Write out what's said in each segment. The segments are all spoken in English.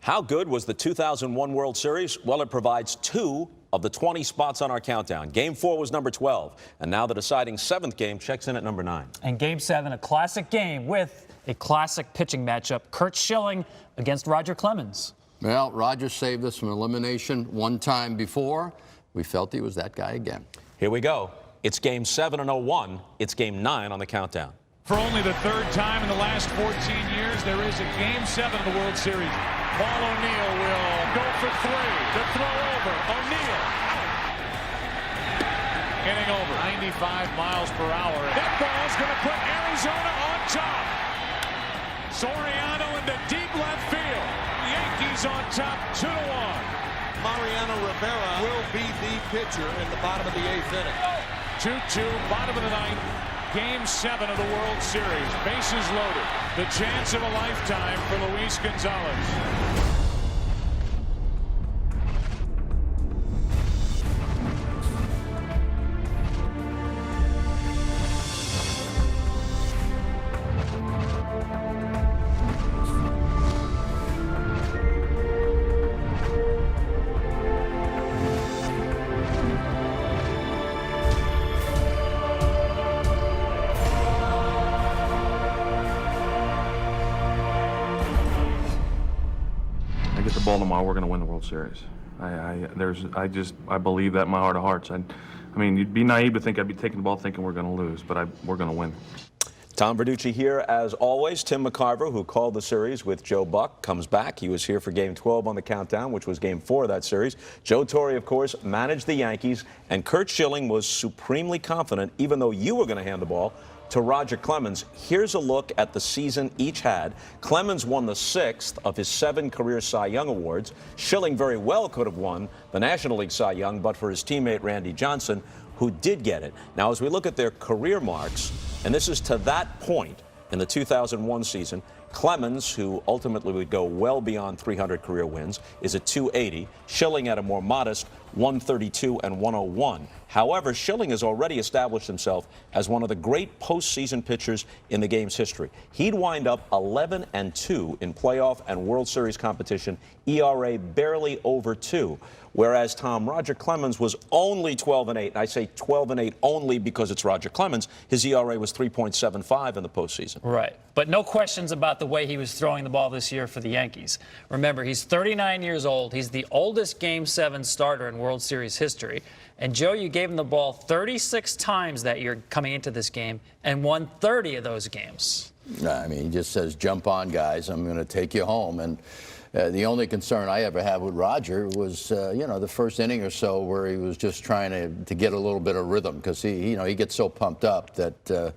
How good was the 2001 World Series? Well, it provides 2 of the 20 spots on our countdown. Game 4 was number 12, and now the deciding 7th game checks in at number 9. And Game 7, a classic game with a classic pitching matchup, Curt Schilling against Roger Clemens. Well, Roger saved us from elimination one time before. We felt he was that guy again. Here we go. It's Game 7 and 01. It's Game 9 on the countdown. For only the 3rd time in the last 14 years, there is a Game 7 of the World Series. Paul O'Neill will go for 3. The throw over. O'Neill out. Inning over. 95 miles per hour. That ball's going to put Arizona on top. Soriano into deep left field. Yankees on top 2-1. Mariano Rivera will be the pitcher in the bottom of the 8th inning. 2-2, bottom of the 9th. Game 7 of the World Series. Bases loaded. The chance of a lifetime for Luis Gonzalez. Get the ball tomorrow, we're going to win the World Series. I believe that in my heart of hearts. I mean, you'd be naive to think I'd be taking the ball thinking we're going to lose, but we're going to win. Tom Verducci here, as always. Tim McCarver, who called the series with Joe Buck, comes back. He was here for Game 12 on the countdown, which was Game 4 of that series. Joe Torre, of course, managed the Yankees, and Curt Schilling was supremely confident, even though you were going to hand the ball to Roger Clemens. Here's a look at the season each had. Clemens won the 6th of his 7 career Cy Young awards. Schilling very well could have won the National League Cy Young, but for his teammate Randy Johnson, who did get it. Now, as we look at their career marks, and this is to that point in the 2001 season, Clemens, who ultimately would go well beyond 300 career wins, is at 280. Schilling at a more modest 132 and 101. However, Schilling has already established himself as one of the great postseason pitchers in the game's history. He'd wind up 11-2 in playoff and World Series competition, ERA barely over 2. Whereas Roger Clemens was only 12-8. And I say 12-8 only because it's Roger Clemens. His ERA was 3.75 in the postseason. Right. But no questions about the way he was throwing the ball this year for the Yankees. Remember, he's 39 years old. He's the oldest Game 7 starter in World Series history. And, Joe, you gave him the ball 36 times that year coming into this game and won 30 of those games. I mean, he just says, jump on, guys. I'm going to take you home. And the only concern I ever had with Roger was, you know, the first inning or so where he was just trying to get a little bit of rhythm because he gets so pumped up that,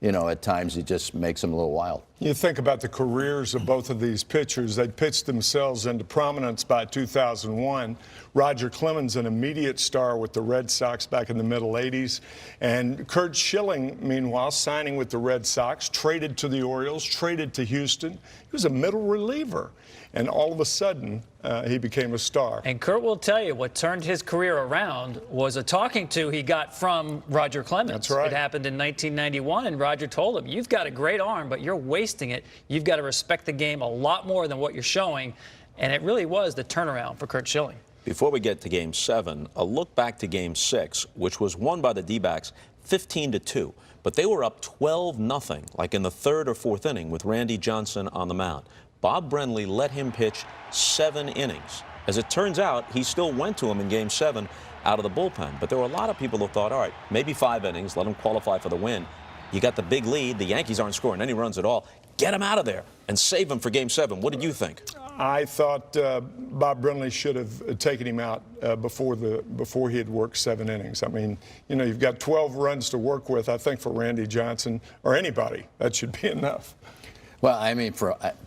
you know, at times it just makes him a little wild. You think about the careers of both of these pitchers. They pitched themselves into prominence by 2001. Roger Clemens, an immediate star with the Red Sox back in the middle 80s. And Curt Schilling, meanwhile, signing with the Red Sox, traded to the Orioles, traded to Houston. He was a middle reliever. And all of a sudden, he became a star. And Curt will tell you what turned his career around was a talking to he got from Roger Clemens. That's right. It happened in 1991, and Roger told him, you've got a great arm, but you're wasting it. You've got to respect the game a lot more than what you're showing. And it really was the turnaround for Curt Schilling. Before we get to Game 7, a look back to Game 6, which was won by the D-backs 15-2. But they were up 12-0, like in the 3rd or 4th inning with Randy Johnson on the mound. Bob Brenly let him pitch 7 innings. As it turns out, he still went to him in Game 7 out of the bullpen. But there were a lot of people who thought, all right, maybe 5 innings, let him qualify for the win. You got the big lead. The Yankees aren't scoring any runs at all. Get him out of there and save him for Game 7. What did you think? I thought Bob Brenly should have taken him out before he had worked 7 innings. I mean, you know, you've got 12 runs to work with. I think for Randy Johnson or anybody, that should be enough. Well, I mean,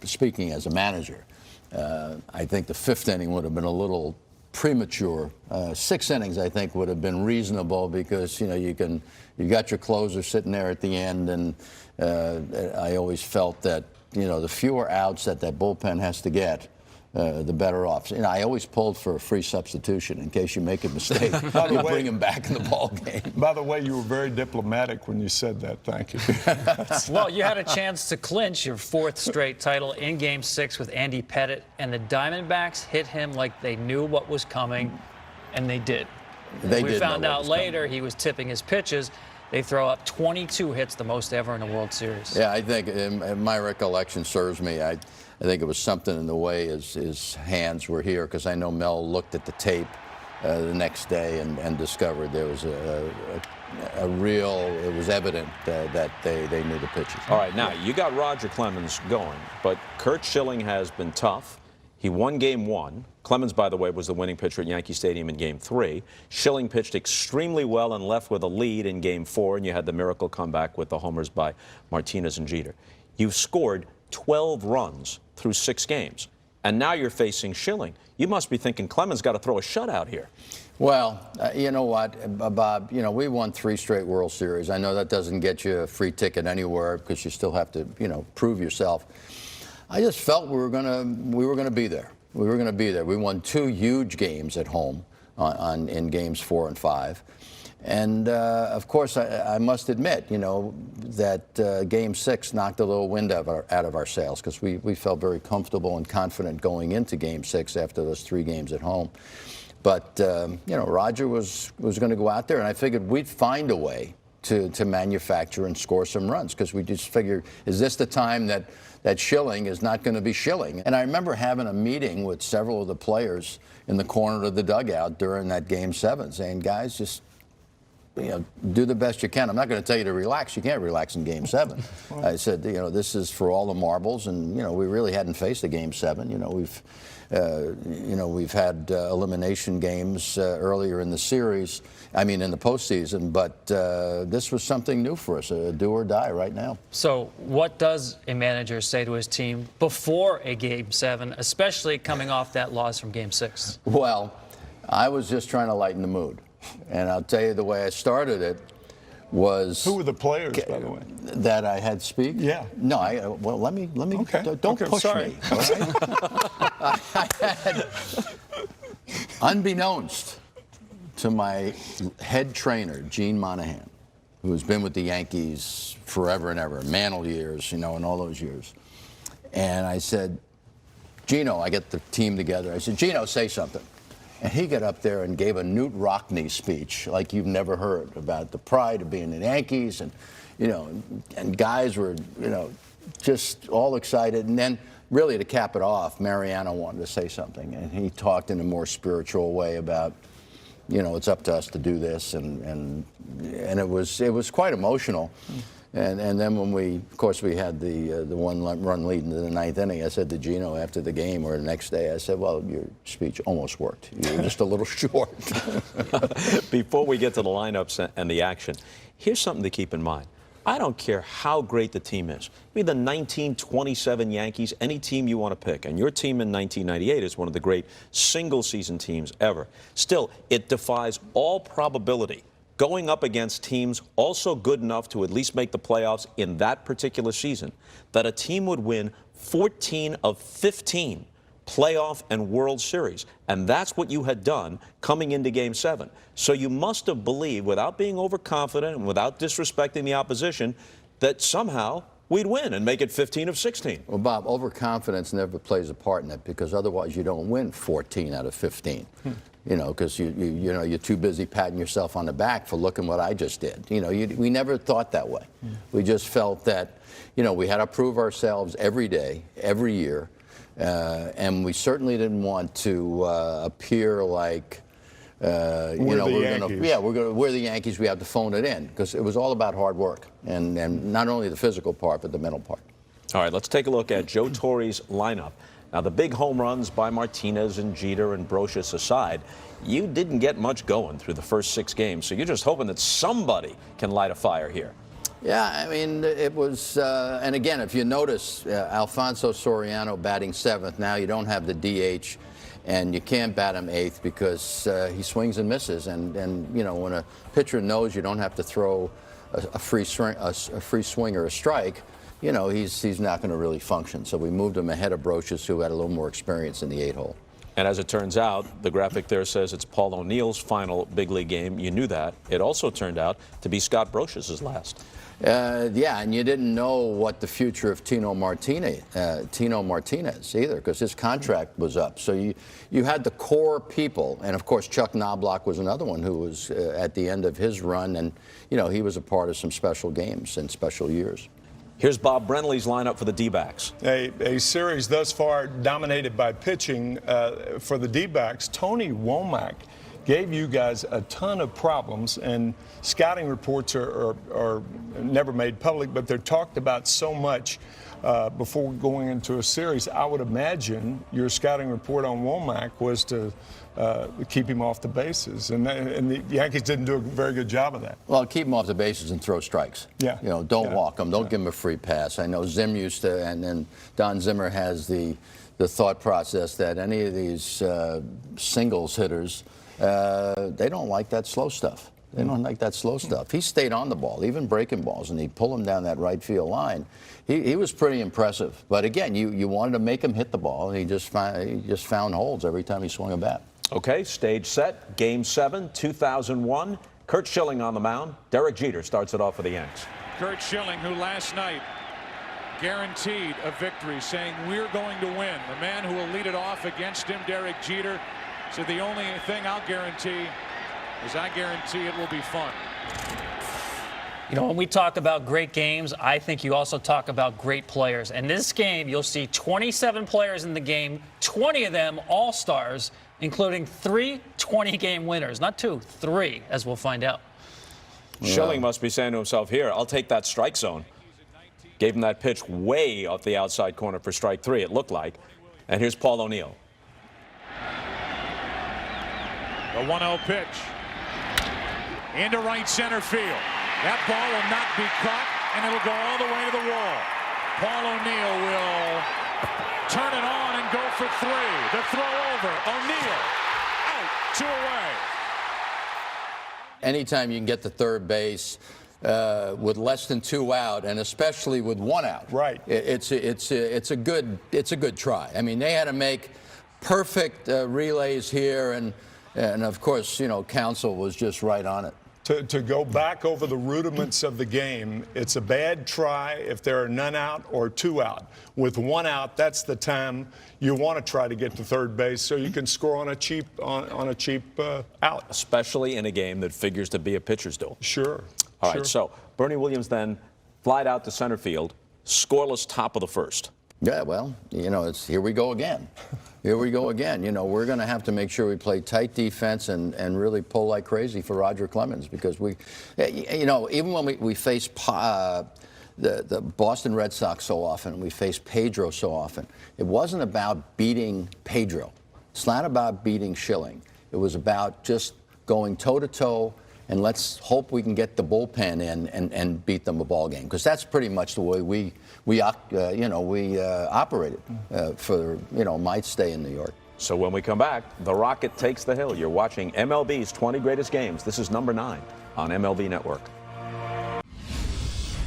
speaking as a manager, I think the 5th inning would have been a little premature. 6 innings, I think, would have been reasonable because, you know, you got your closer sitting there at the end, and I always felt that, you know, the fewer outs that bullpen has to get, the better off. You know, I always pulled for a free substitution in case you make a mistake. You bring him back in the ball game. By the way, you were very diplomatic when you said that. Thank you. Well, you had a chance to clinch your 4th straight title in Game 6 with Andy Pettitte, and the Diamondbacks hit him like they knew what was coming, and they did. We found out later he was tipping his pitches. They throw up 22 hits, the most ever in a World Series. Yeah, I think, if my recollection serves me, I think it was something in the way his hands were here, because I know Mel looked at the tape the next day and discovered there was it was evident that they knew the pitches. All right, now you got Roger Clemens going, but Curt Schilling has been tough. He won Game 1. Clemens, by the way, was the winning pitcher at Yankee Stadium in Game 3. Schilling pitched extremely well and left with a lead in Game 4, and you had the miracle comeback with the homers by Martinez and Jeter. You've scored 12 runs through 6 games, and now you're facing Schilling. You must be thinking Clemens got to throw a shutout here. Well, you know what, Bob, you know, we won 3 straight World Series. I know that doesn't get you a free ticket anywhere because you still have to, you know, prove yourself. I just felt we were gonna be there. We were going to be there. We won 2 huge games at home in Games 4 and 5. And, of course, I must admit, you know, that Game 6 knocked a little wind out of our sails, because we felt very comfortable and confident going into Game 6 after those 3 games at home. But, you know, Roger was going to go out there, and I figured we'd find a way to manufacture and score some runs, because we just figured, is this the time that Schilling is not going to be Schilling? And I remember having a meeting with several of the players in the corner of the dugout during that Game 7, saying, guys, just, you know, do the best you can. I'm not going to tell you to relax. You can't relax in Game 7. I said, you know, this is for all the marbles, and, you know, we really hadn't faced a Game 7. You know, we've had elimination games earlier in the series, in the postseason, but this was something new for us, a do or die right now. So what does a manager say to his team before a Game 7, especially coming off that loss from Game 6? Well, I was just trying to lighten the mood. And I'll tell you, the way I started it was... Who were the players, by the way? That I had speak? Yeah. No, well, let me, okay. Don't push me, all right? I had, unbeknownst to my head trainer, Gene Monahan, who's been with the Yankees forever and ever, Mantle years, you know, and all those years. And I said, Gino, I get the team together. I said, Gino, say something. And he got up there and gave a Newt Rockne speech like you've never heard about the pride of being in the Yankees, and, you know, and guys were, you know, just all excited. And then, really, to cap it off, Mariano wanted to say something, and he talked in a more spiritual way about, you know, it's up to us to do this, and it was quite emotional. And then when of course we had the 1-run lead into the 9th inning, I said to Gino after the game or the next day, I said, well, your speech almost worked. You were just a little short. Before we get to the lineups and the action, here's something to keep in mind. I don't care how great the team is. Be the 1927 Yankees, any team you want to pick, and your team in 1998 is one of the great single-season teams ever. Still, it defies all probability going up against teams also good enough to at least make the playoffs in that particular season, that a team would win 14 of 15 playoff and World Series. And that's what you had done coming into Game 7. So you must have believed, without being overconfident and without disrespecting the opposition, that somehow we'd win and make it 15 of 16. Well, Bob, overconfidence never plays a part in it, because otherwise you don't win 14 out of 15. You know, because you're too busy patting yourself on the back for looking what I just did. You know, we never thought that way. We just felt that, you know, we had to prove ourselves every day, every year, and we certainly didn't want to appear like, you know, we're the Yankees. We have to phone it in, because it was all about hard work, and not only the physical part but the mental part. All right, let's take a look at Joe Torre's lineup. Now, the big home runs by Martinez and Jeter and Brocious aside, you didn't get much going through the first 6 games, so you're just hoping that somebody can light a fire here. Yeah, I mean, it was, and again, if you notice, Alfonso Soriano batting 7th. Now you don't have the DH, and you can't bat him 8th because he swings and misses. And you know, when a pitcher knows you don't have to throw a free swing or a strike, you know, he's not going to really function. So we moved him ahead of Brocious, who had a little more experience in the 8-hole. And as it turns out, the graphic there says it's Paul O'Neill's final big league game. You knew that. It also turned out to be Scott Brocious' last. Yeah, and you didn't know what the future of Tino Martinez either, because his contract was up. So you had the core people, and of course Chuck Knobloch was another one who was at the end of his run, and you know, he was a part of some special games and special years. Here's Bob Brenly's lineup for the D-backs. A series thus far dominated by pitching for the D-backs. Tony Womack gave you guys a ton of problems, and scouting reports are never made public, but they're talked about so much before going into a series. I would imagine your scouting report on Womack was to keep him off the bases, and the Yankees didn't do a very good job of that. Well, keep him off the bases and throw strikes. Yeah. You know, don't walk him. Don't give him a free pass. I know Zim used to, and then Don Zimmer has the thought process that any of these singles hitters, they don't like that slow stuff. They don't like that slow stuff. He stayed on the ball, even breaking balls, and he'd pull him down that right field line. He was pretty impressive. But again, you wanted to make him hit the ball, and he just found holes every time he swung a bat. Okay, stage set, Game 7, 2001. Curt Schilling on the mound. Derek Jeter starts it off for the Yanks. Curt Schilling, who last night guaranteed a victory, saying we're going to win. The man who will lead it off against him, Derek Jeter, said the only thing I'll guarantee is I guarantee it will be fun. You know, when we talk about great games, I think you also talk about great players. And this game, you'll see 27 players in the game, 20 of them all-stars, including 3 20-game winners. Not 2, 3, as we'll find out. Schilling must be saying to himself, here, I'll take that strike zone. Gave him that pitch way off the outside corner for strike 3, it looked like. And here's Paul O'Neill. The 1-0 pitch into right center field. That ball will not be caught, and it'll go all the way to the wall. Paul O'Neill will turn it on and go for 3. The throw over. O'Neill out, 2 away. Anytime you can get to third base with less than 2 out, and especially with 1 out, right? It's a good try. I mean, they had to make perfect relays here, and of course, you know, Counsell was just right on it. To go back over the rudiments of the game, it's a bad try if there are none out or 2 out. With 1 out, that's the time you want to try to get to third base so you can score on a cheap out. Especially in a game that figures to be a pitcher's duel. Sure. All right, so Bernie Williams then flied out to center field, scoreless top of the first. Yeah, well, you know, it's here we go again. Here we go again. You know, we're going to have to make sure we play tight defense and really pull like crazy for Roger Clemens, because we, you know, even when we face the Boston Red Sox so often, we face Pedro so often, it wasn't about beating Pedro. It's not about beating Schilling. It was about just going toe-to-toe, and let's hope we can get the bullpen in and beat them a ball game, because that's pretty much the way we operated for, you know, my stay in New York. So when we come back, the Rocket takes the hill. You're watching MLB's 20 Greatest Games. This is number 9 on MLB Network.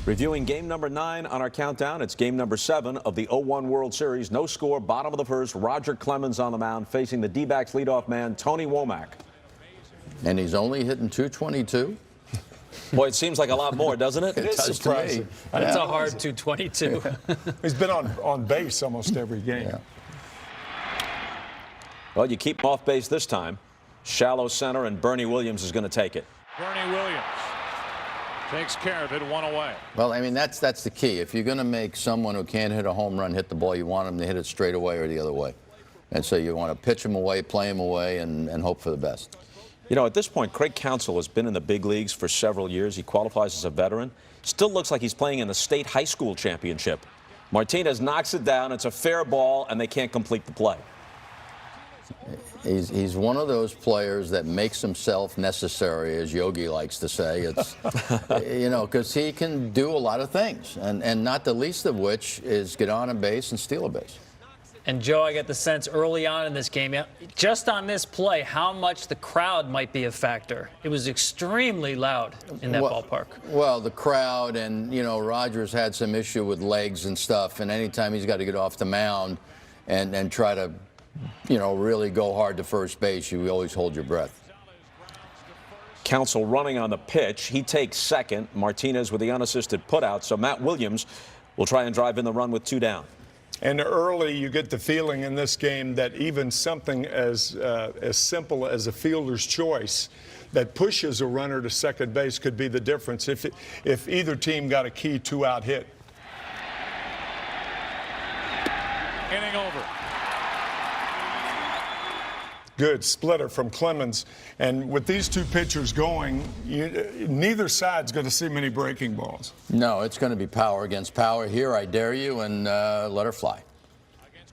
Reviewing game number 9 on our countdown, it's game number 7 of the 01 World Series. No score, bottom of the first. Roger Clemens on the mound facing the D-backs leadoff man, Tony Womack. And he's only hitting .222. Boy, it seems like a lot more, doesn't it? It is surprising. That's a hard 222. He's been on base almost every game. Yeah. Well, you keep him off base this time. Shallow center, and Bernie Williams is going to take it. Bernie Williams takes care of it, 1 away. Well, I mean, that's the key. If you're going to make someone who can't hit a home run hit the ball, you want them to hit it straight away or the other way. And so you want to pitch him away, play him away, and hope for the best. You know, at this point, Craig Counsell has been in the big leagues for several years. He qualifies as a veteran. Still looks like he's playing in the state high school championship. Martinez knocks it down. It's a fair ball, and they can't complete the play. He's one of those players that makes himself necessary, as Yogi likes to say. It's, you know, because he can do a lot of things, and not the least of which is get on a base and steal a base. And Joe, I get the sense early on in this game, just on this play, how much the crowd might be a factor. It was extremely loud in that ballpark. Well, the crowd, and Rogers had some issue with legs and stuff, and anytime he's got to get off the mound and try to, really go hard to first base, you always hold your breath. Counsell running on the pitch. He takes second. Martinez with the unassisted putout. So Matt Williams will try and drive in the run with 2 down. And early, you get the feeling in this game that even something as simple as a fielder's choice that pushes a runner to second base could be the difference if either team got a key 2-out hit. Inning over. Good splitter from Clemens. And with these two pitchers going, neither side's going to see many breaking balls. No, it's going to be power against power. Here, I dare you, and let her fly.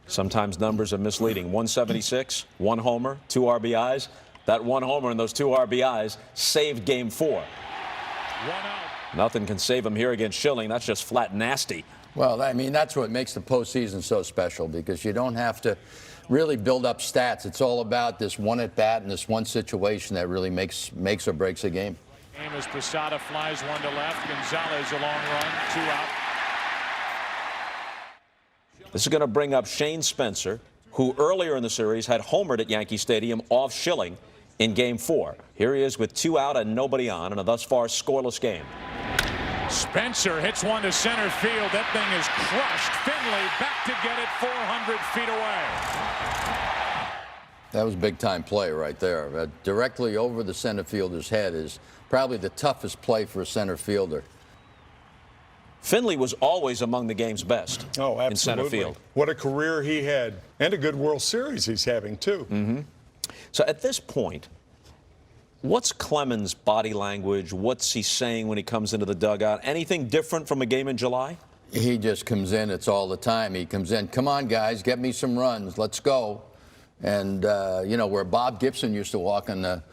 Sometimes numbers are misleading. 176, 1 homer, 2 RBIs. That 1 homer and those 2 RBIs saved Game 4. 1 out. Nothing can save him here against Schilling. That's just flat nasty. Well, I mean, that's what makes the postseason so special, because you don't have to really build up stats. It's all about this one at bat and this one situation that really makes or breaks a game. Game as Posada flies 1 to left. Gonzalez a long run, 2 out. This is going to bring up Shane Spencer, who earlier in the series had homered at Yankee Stadium off Schilling in Game 4. Here he is with 2 out and nobody on in a thus far scoreless game. Spencer hits one to center field. That thing is crushed. Finley back to get it 400 feet away. That was a big-time play right there. Directly over the center fielder's head is probably the toughest play for a center fielder. Finley was always among the game's best in center field. What a career he had, and a good World Series he's having, too. Mm-hmm. So at this point, what's Clemens' body language? What's he saying when he comes into the dugout? Anything different from a game in July? He just comes in. It's all the time. He comes in, come on, guys, get me some runs. Let's go. And, where Bob Gibson used to walk on the,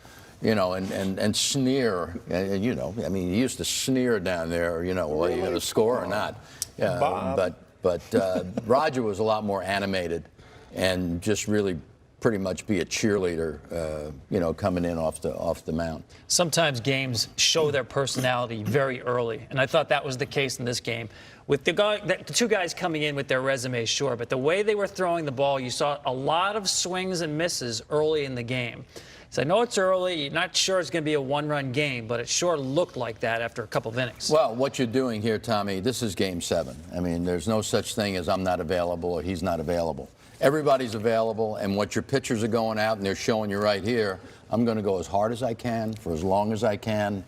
and sneer. And, I mean, he used to sneer down there, are you going to score or not? But Roger was a lot more animated and just really pretty much be a cheerleader, coming in off the mound. Sometimes games show their personality very early, and I thought that was the case in this game. With the 2 guys coming in with their resumes, sure, but the way they were throwing the ball, you saw a lot of swings and misses early in the game. So I know it's early, you're not sure it's going to be a 1-run game, but it sure looked like that after a couple of innings. Well, what you're doing here, Tommy, this is Game 7. I mean, there's no such thing as I'm not available or he's not available. Everybody's available, and what your pitchers are going out and they're showing you right here, I'm going to go as hard as I can for as long as I can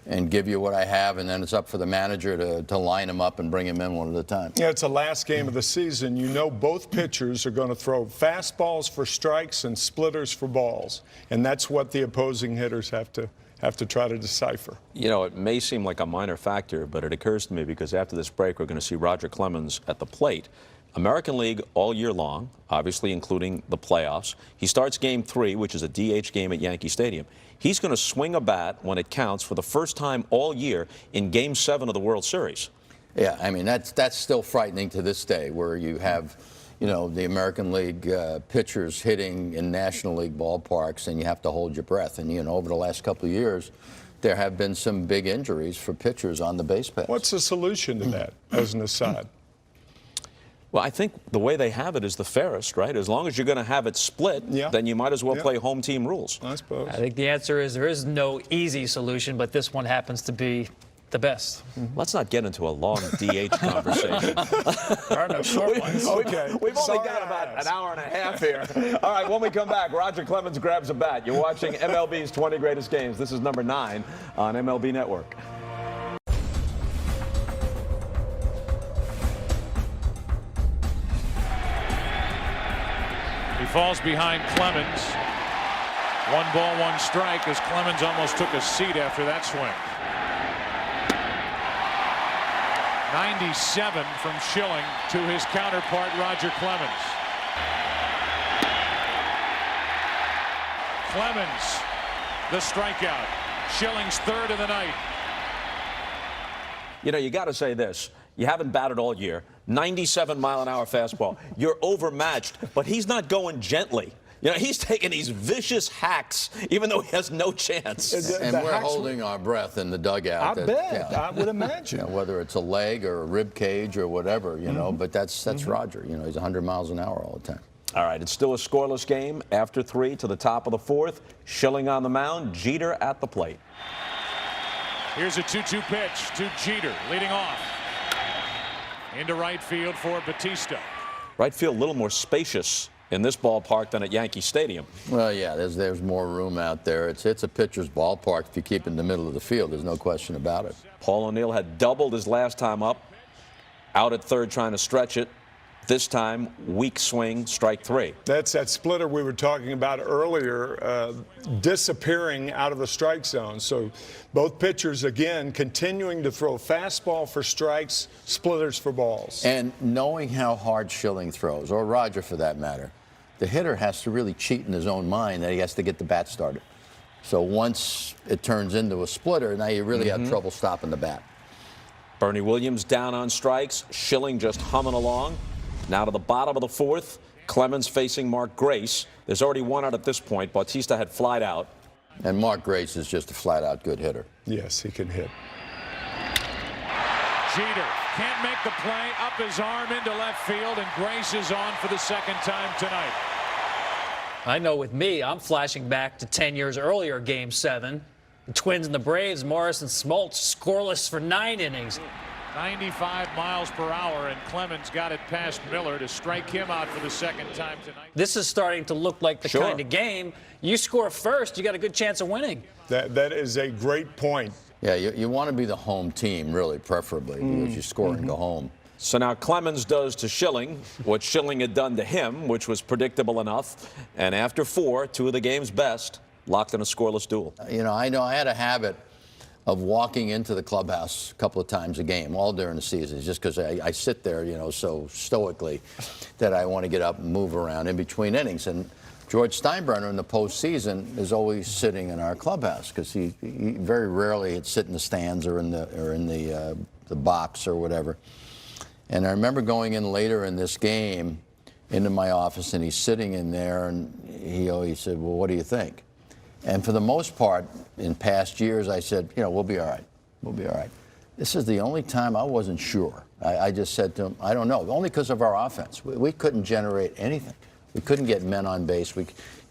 and give you what I have, and then it's up for the manager to line them up and bring them in one at a time. Yeah, it's the last game of the season. Both pitchers are going to throw fastballs for strikes and splitters for balls, and that's what the opposing hitters have to try to decipher. It may seem like a minor factor, but it occurs to me because after this break, we're going to see Roger Clemens at the plate. American League all year long, obviously including the playoffs. He starts Game 3, which is a DH game at Yankee Stadium. He's going to swing a bat when it counts for the first time all year in Game 7 of the World Series. Yeah, I mean, that's still frightening to this day, where you have, the American League pitchers hitting in National League ballparks, and you have to hold your breath. And, over the last couple of years, there have been some big injuries for pitchers on the base paths. What's the solution to that, as an aside? Well, I think the way they have it is the fairest, right? As long as you're going to have it split, then you might as well play home team rules. I suppose. I think the answer is there is no easy solution, but this one happens to be the best. Let's not get into a long DH conversation. There are no short ones. Okay. We've only got about an hour and a half here. All right, when we come back, Roger Clemens grabs a bat. You're watching MLB's 20 Greatest Games. This is number 9 on MLB Network. He falls behind Clemens. 1 ball, 1 strike, as Clemens almost took a seat after that swing. 97 from Schilling to his counterpart, Roger Clemens. Clemens, the strikeout. Schilling's 3rd of the night. You got to say this. You haven't batted all year. 97-mile-an-hour fastball. You're overmatched, but he's not going gently. You know, he's taking these vicious hacks, even though he has no chance. And we're holding our breath in the dugout. I bet. I would imagine. You know, whether it's a leg or a rib cage or whatever, you know, but that's Roger. You know, he's 100 miles an hour all the time. All right, it's still a scoreless game after 3 to the top of the 4th. Schilling on the mound, Jeter at the plate. Here's a 2-2 pitch to Jeter, leading off. Into right field for Batista. Right field a little more spacious in this ballpark than at Yankee Stadium. Well, yeah, there's more room out there. It's a pitcher's ballpark if you keep it in the middle of the field. There's no question about it. Paul O'Neill had doubled his last time up, out at third trying to stretch it. This time, weak swing, strike 3. That's that splitter we were talking about earlier, disappearing out of the strike zone. So both pitchers, again, continuing to throw fastball for strikes, splitters for balls. And knowing how hard Schilling throws, or Roger for that matter, the hitter has to really cheat in his own mind that he has to get the bat started. So once it turns into a splitter, now you really have trouble stopping the bat. Bernie Williams down on strikes, Schilling just humming along. Now to the bottom of the 4th, Clemens facing Mark Grace. There's already one out at this point. Bautista had flied out. And Mark Grace is just a flat-out good hitter. Yes, he can hit. Jeter can't make the play, up his arm into left field, and Grace is on for the second time tonight. I know with me, I'm flashing back to 10 years earlier, Game 7. The Twins and the Braves, Morris and Smoltz scoreless for 9 innings. 95 miles per hour, and Clemens got it past Miller to strike him out for the second time tonight. This is starting to look like the kind of game. You score first, you got a good chance of winning. That is a great point. Yeah, you want to be the home team, really, preferably, because you score and go home. So now Clemens does to Schilling what Schilling had done to him, which was predictable enough. And after 4, 2 of the game's best, locked in a scoreless duel. You know I had a habit of walking into the clubhouse a couple of times a game, all during the season, just because I sit there, you know, so stoically that I want to get up and move around in between innings. And George Steinbrenner in the postseason is always sitting in our clubhouse because he very rarely would sit in the stands or in the box or whatever. And I remember going in later in this game into my office, and he's sitting in there, and he always said, "Well, what do you think?" And for the most part, in past years, I said, you know, we'll be all right. We'll be all right. This is the only time I wasn't sure. I just said to him, I don't know, only because of our offense. We couldn't generate anything. We couldn't get men on base.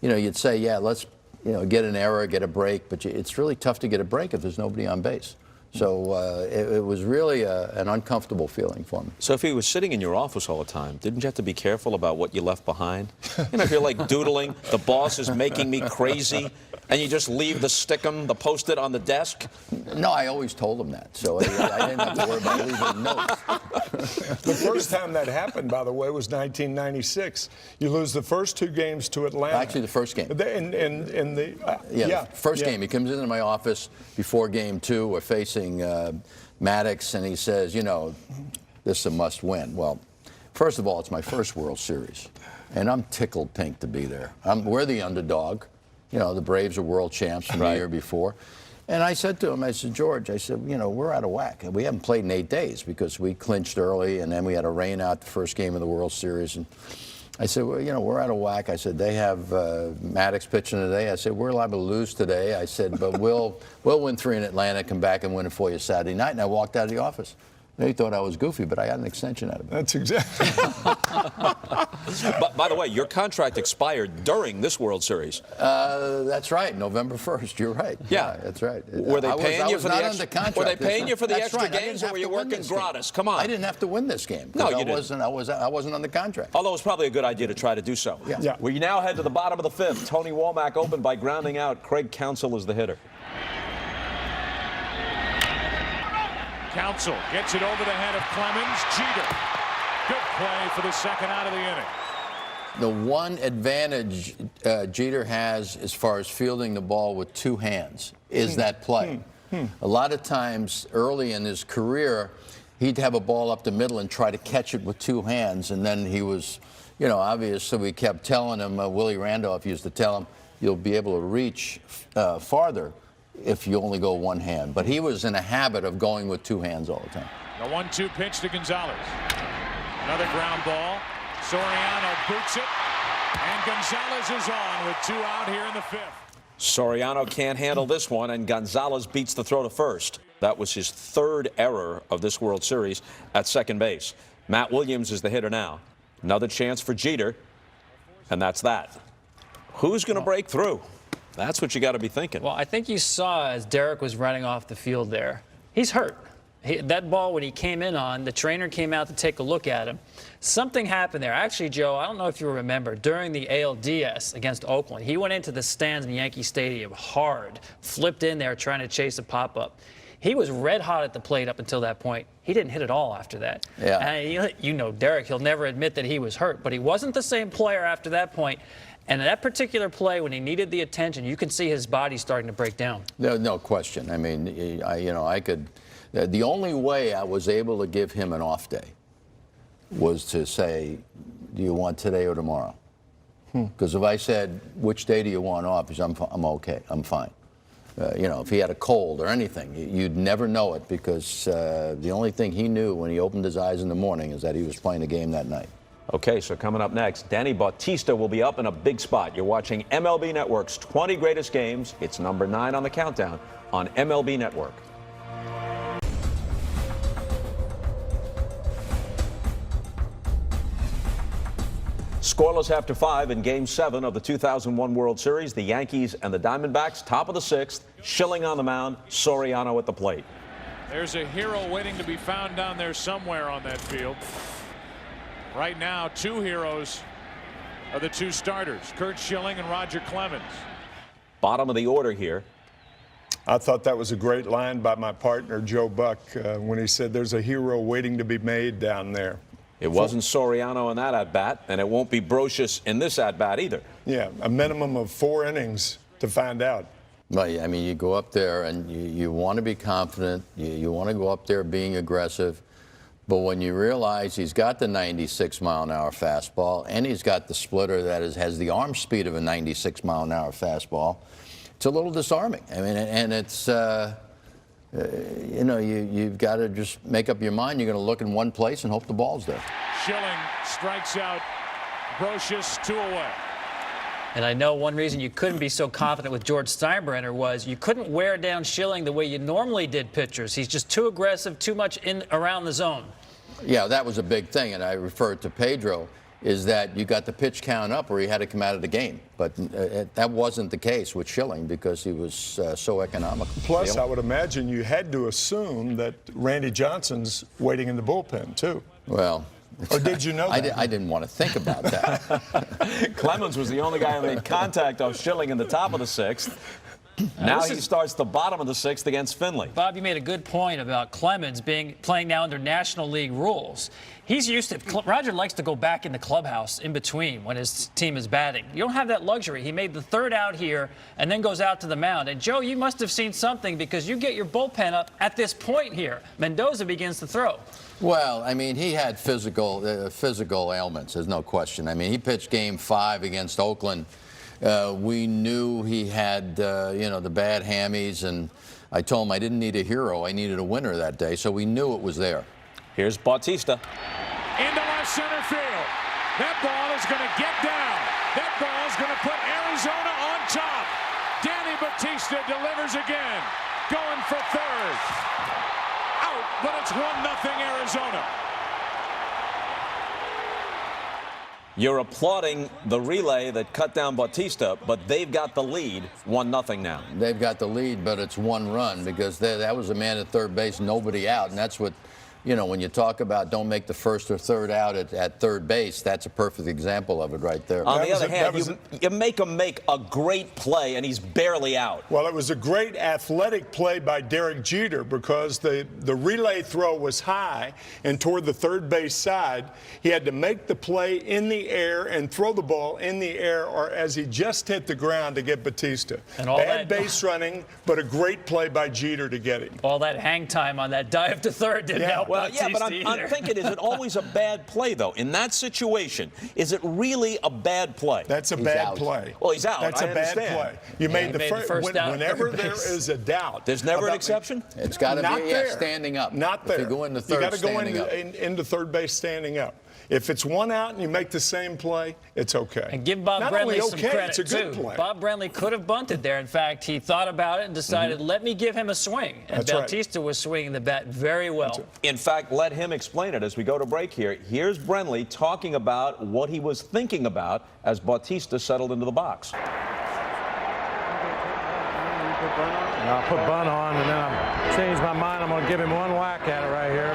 You'd say, yeah, let's, get an error, get a break, but it's really tough to get a break if there's nobody on base. So it was really an uncomfortable feeling for me. So if he was sitting in your office all the time, didn't you have to be careful about what you left behind? If you're like doodling, the boss is making me crazy, and you just leave the stickum, the Post-it on the desk? No, I always told him that, so I didn't have to worry about leaving notes. The first time that happened, by the way, was 1996. You lose the first 2 games to Atlanta. Actually, the first game. The first game. He comes into my office before game 2. We're facing Maddox, and he says, this is a must-win. Well, first of all, it's my first World Series, and I'm tickled pink to be there. We're the underdog. The Braves are world champs from the year before. And I said to him, I said, George, we're out of whack. We haven't played in 8 days because we clinched early, and then we had a rain out the first game of the World Series. And I said, well, we're out of whack. I said, they have Maddox pitching today. I said, we're liable to lose today. I said, but we'll win 3 in Atlanta, come back and win it for you Saturday night. And I walked out of the office. He thought I was goofy, but I got an extension out of it. That's exactly. But by the way, your contract expired during this World Series. That's right, November 1st. You're right. Yeah, that's right. Were they paying you for the extra? Contract. Were they paying you for the extra right. games, or were you working gratis? Come on. I didn't have to win this game. No, you didn't. I wasn't on the contract. Although it's probably a good idea to try to do so. Yeah. We now head to the bottom of the 5th. Tony Womack opened by grounding out. Craig Counsell is the hitter. Counsell gets it over the head of Clemens. Jeter. Good play for the second out of the inning. The one advantage Jeter has as far as fielding the ball with 2 hands is that play. A lot of times early in his career, he'd have a ball up the middle and try to catch it with 2 hands, and then he was, obviously we kept telling him, Willie Randolph used to tell him, you'll be able to reach farther if you only go 1 hand. But he was in a habit of going with 2 hands all the time. The 1-2 pitch to Gonzalez. Another ground ball. Soriano boots it. And Gonzalez is on with 2 out here in the 5th. Soriano can't handle this one, and Gonzalez beats the throw to first. That was his 3rd error of this World Series at second base. Matt Williams is the hitter now. Another chance for Jeter, and that's that. Who's going to break through? That's what you got to be thinking. Well, I think you saw as Derek was running off the field there, he's hurt. That ball, when he came in on, the trainer came out to take a look at him. Something happened there. Actually, Joe, I don't know if you remember, during the ALDS against Oakland, he went into the stands in Yankee Stadium hard, flipped in there trying to chase a pop-up. He was red hot at the plate up until that point. He didn't hit at all after that. Yeah. And you know Derek, he'll never admit that he was hurt, but he wasn't the same player after that point. And that particular play, when he needed the attention, you could see his body starting to break down. No question. I mean, I could. The only way I was able to give him an off day was to say, do you want today or tomorrow? Because if I said, which day do you want off? He said, I'm okay, I'm fine. If he had a cold or anything, you'd never know it, because the only thing he knew when he opened his eyes in the morning is that he was playing a game that night. Okay, so coming up next, Danny Bautista will be up in a big spot. You're watching MLB Network's 20 Greatest Games. It's number 9 on the countdown on MLB Network. Scoreless after 5 in Game 7 of the 2001 World Series. The Yankees and the Diamondbacks, top of the 6th. Schilling on the mound, Soriano at the plate. There's a hero waiting to be found down there somewhere on that field. Right now, 2 heroes are the 2 starters, Curt Schilling and Roger Clemens. Bottom of the order here. I thought that was a great line by my partner, Joe Buck, when he said there's a hero waiting to be made down there. It wasn't Soriano in that at-bat, and it won't be Brocious in this at-bat either. Yeah, a minimum of 4 innings to find out. Well, I mean, you go up there and you want to be confident. You want to go up there being aggressive. But when you realize he's got the 96-mile-an-hour fastball and he's got the splitter that has the arm speed of a 96-mile-an-hour fastball, it's a little disarming. I mean, and it's, you've got to just make up your mind. You're going to look in one place and hope the ball's there. Schilling strikes out Brocious, 2 away. And I know one reason you couldn't be so confident with George Steinbrenner was you couldn't wear down Schilling the way you normally did pitchers. He's just too aggressive, too much in around the zone. Yeah, that was a big thing, and I referred to Pedro, is that you got the pitch count up where he had to come out of the game. But that wasn't the case with Schilling because he was so economical. Plus, I would imagine you had to assume that Randy Johnson's waiting in the bullpen, too. Well, or did you know that? I didn't want to think about that. Clemens was the only guy who made contact off Schilling in the top of the 6th. Now he starts the bottom of the 6th against Finley. Bob, you made a good point about Clemens playing now under National League rules. He's used to. Roger likes to go back in the clubhouse in between when his team is batting. You don't have that luxury. He made the 3rd out here and then goes out to the mound. And Joe, you must have seen something because you get your bullpen up at this point here. Mendoza begins to throw. Well, I mean, he had physical ailments. There's no question. I mean, he pitched Game 5 against Oakland. We knew he had, the bad hammies, and I told him I didn't need a hero. I needed a winner that day, so we knew it was there. Here's Bautista. Into left center field. That ball is going to get down. That ball is going to put Arizona on top. Danny Bautista delivers again. Going for 3rd. Out, but it's 1-0 Arizona. You're applauding the relay that cut down Bautista, but they've got the lead, 1-0 now. They've got the lead, but it's 1 run because that was a man at third base, nobody out, and that's what, when you talk about don't make the 1st or 3rd out at third base, that's a perfect example of it right there. On the other hand, you make him make a great play, and he's barely out. Well, it was a great athletic play by Derek Jeter because the relay throw was high and toward the third base side. He had to make the play in the air and throw the ball in the air or as he just hit the ground to get Bautista. And all bad base running, but a great play by Jeter to get him. All that hang time on that dive to 3rd didn't help. Well, yeah, but I'm thinking, is it always a bad play, though? In that situation, is it really a bad play? That's a bad play. Well, he's out. That's a bad play. You made the first down. Whenever there is a doubt. There's never an exception? It's got to be standing up. Not there. If you go into third, you got to go into third base standing up. If it's one out and you make the same play, it's okay. And give Bob Not Brenly only some okay, credit, it's a good too. play. Bob Brenly could have bunted there. In fact, he thought about it and decided, let me give him a swing. And That's right. Bautista was swinging the bat very well. In fact, let him explain it as we go to break here. Here's Brenly talking about what he was thinking about as Bautista settled into the box. I'll put bunt on, and then I'll change my mind. I'm going to give him one whack at it right here.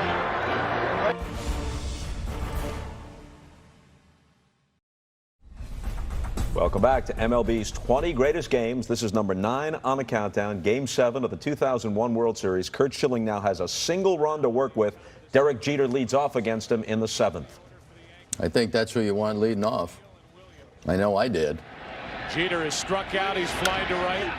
Welcome back to MLB's 20 greatest games. This is number 9 on the countdown. Game 7 of the 2001 World Series. Curt Schilling now has a single run to work with. Derek Jeter leads off against him in the 7th. I think that's who you want leading off. I know I did. Jeter is struck out. He's flying to right.